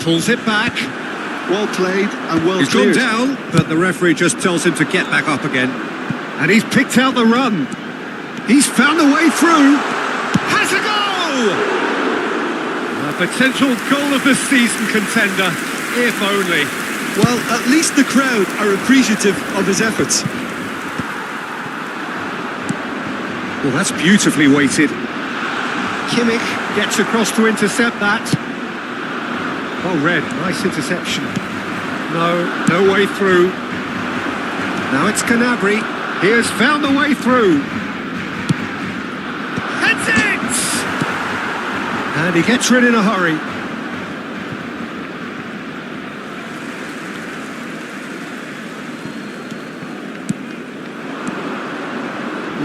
Pulls it back. Well played and well He's cleared. gone down, but the referee just tells him to get back up again. And he's picked out the run. He's found the way through. Has a goal! A potential goal of the season contender, if only. Well, at least the crowd are appreciative of his efforts. Well, that's beautifully weighted. Kimmich gets across to intercept that. Oh, Red, nice interception. No way through. Now it's Gnabry. He has found the way through. Heads it! And he gets rid in a hurry.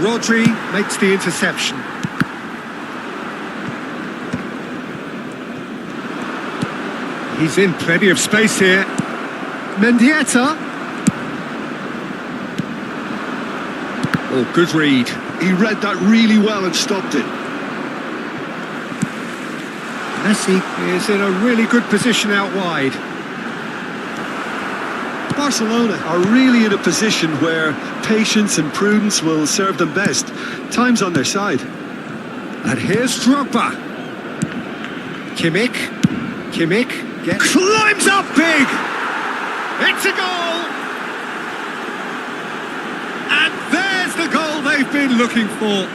Rodri makes the interception. He's in plenty of space here. Mendieta. Oh, good read. He read that really well and stopped it. Messi is in a really good position out wide. Barcelona are really in a position where patience and prudence will serve them best. Time's on their side. And here's Drogba. Kimmich climbs up big. It's a goal. And there's the goal they've been looking for.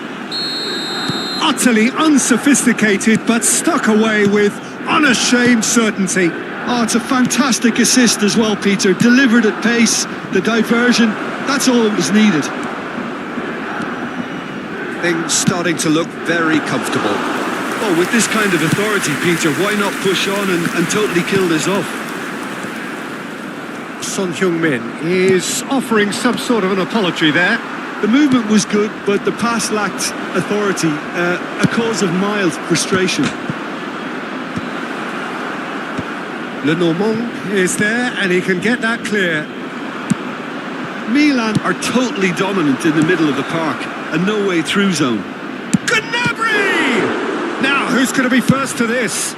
Utterly unsophisticated, but stuck away with unashamed certainty. Oh, it's a fantastic assist as well, Peter. Delivered at pace, the diversion, that's all that was needed. Things starting to look very comfortable. Oh, with this kind of authority, Peter, why not push on and totally kill this off? Son Heung-min is offering some sort of an apology there. The movement was good, but the pass lacked authority, a cause of mild frustration. Lenormand is there, and he can get that clear. Milan are totally dominant in the middle of the park, a no-way through zone. Gnabry! Now, who's going to be first to this?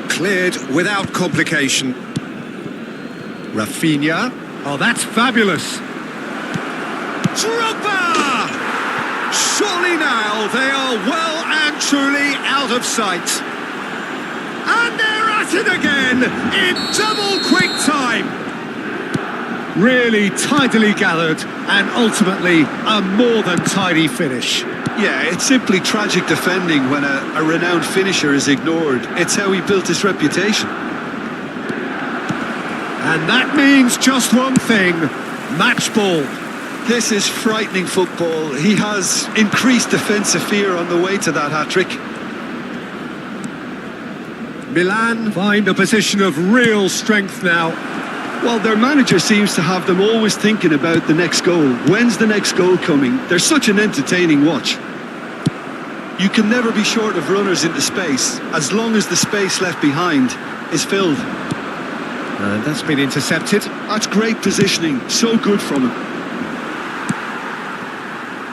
Cleared without complication. Rafinha. Oh, that's fabulous. Drogba! Surely now they are well and truly out of sight. And they're at it again in double quick time. Really tidily gathered and ultimately a more than tidy finish. Yeah, it's simply tragic defending when a renowned finisher is ignored. It's how he built his reputation. And that means just one thing, match ball. This is frightening football. He has increased defensive fear on the way to that hat-trick. Milan find a position of real strength now. Well, their manager seems to have them always thinking about the next goal. When's the next goal coming? They're such an entertaining watch. You can never be short of runners into space, as long as the space left behind is filled. And that's been intercepted. That's great positioning, so good from him.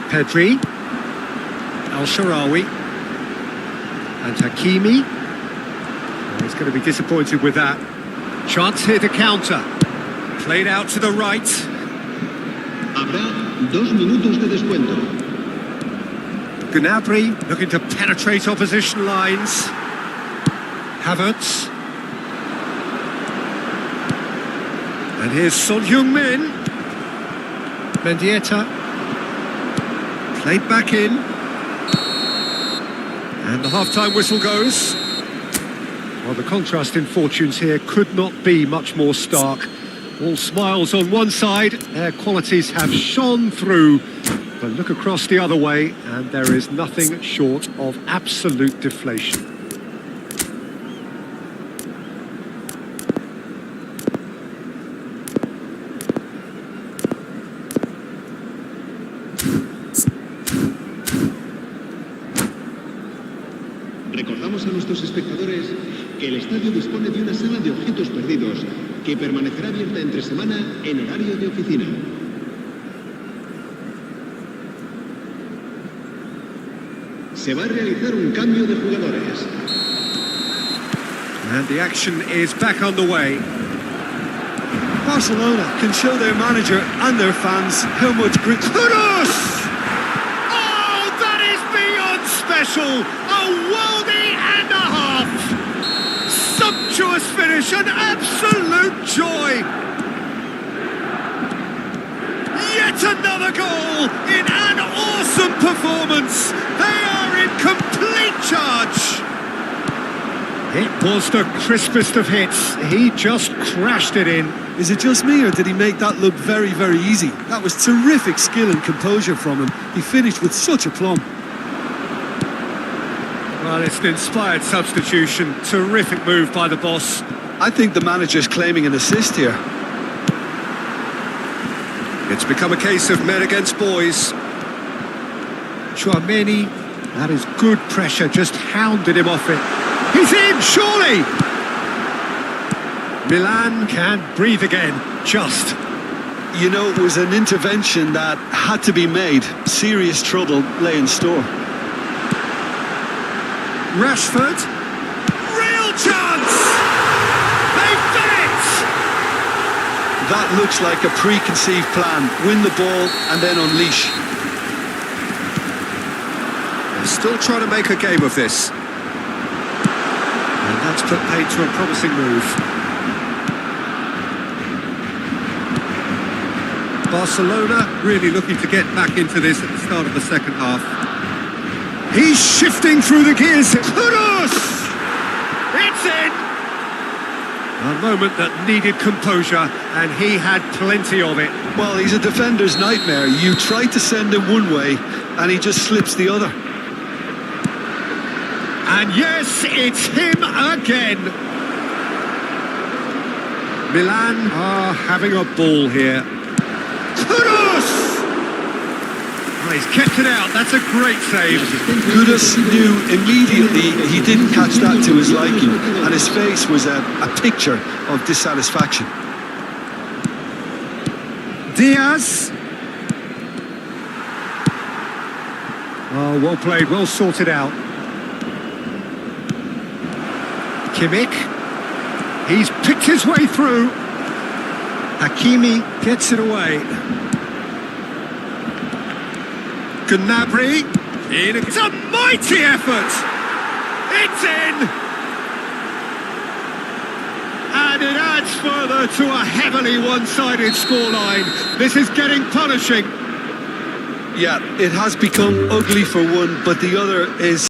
Pedri, Al-Sharawi, and Hakimi. He's going to be disappointed with that. Chance here to counter. Played out to the right. Habrá 2 minutos de descuento. Gnabry looking to penetrate opposition lines. Havertz. And here's Son Heung-min. Mendieta. Played back in. And the half-time whistle goes. Well, the contrast in fortunes here could not be much more stark. All smiles on one side, their qualities have shone through. But look across the other way, and there is nothing short of absolute deflation. Recordamos a nuestros espectadores que el estadio dispone de una sala de objetos perdidos que permanecerá abierta entre semana en horario de oficina. Se va a realizar un cambio de jugadores. And the action is back underway. Barcelona can show their manager and their fans how much grit. Kudos! Oh, that is beyond special! A worldie and a half! Sumptuous finish, an absolute joy! Yet another goal in an awesome performance! They are in complete charge! It was the crispest of hits. He just crashed it in. Is it just me, or did he make that look very, very easy? That was terrific skill and composure from him. He finished with such aplomb. Well, it's an inspired substitution. Terrific move by the boss. I think the manager's claiming an assist here. It's become a case of men against boys. Chouameni, that is good pressure, just hounded him off it. He's in, surely! Milan can't breathe again, just. You know, it was an intervention that had to be made. Serious trouble lay in store. Rashford. Real chance! They've done it! That looks like a preconceived plan. Win the ball and then unleash. They're still trying to make a game of this. And that's put paid to a promising move. Barcelona really looking to get back into this at the start of the second half. He's shifting through the gears. Kudos! It's in! A moment that needed composure, and he had plenty of it. Well, he's a defender's nightmare. You try to send him one way, and he just slips the other. And yes, it's him again. Milan are having a ball here. Kudos! Oh, he's kept it out. That's a great save. Kudos knew immediately he didn't catch that to his liking, and his face was a picture of dissatisfaction. Diaz. Oh, well played, well sorted out. Kimmich. He's picked his way through. Hakimi gets it away. Gnabry. It's a mighty effort. It's in. And it adds further to a heavily one-sided scoreline. This is getting punishing. Yeah, it has become ugly for one, but the other is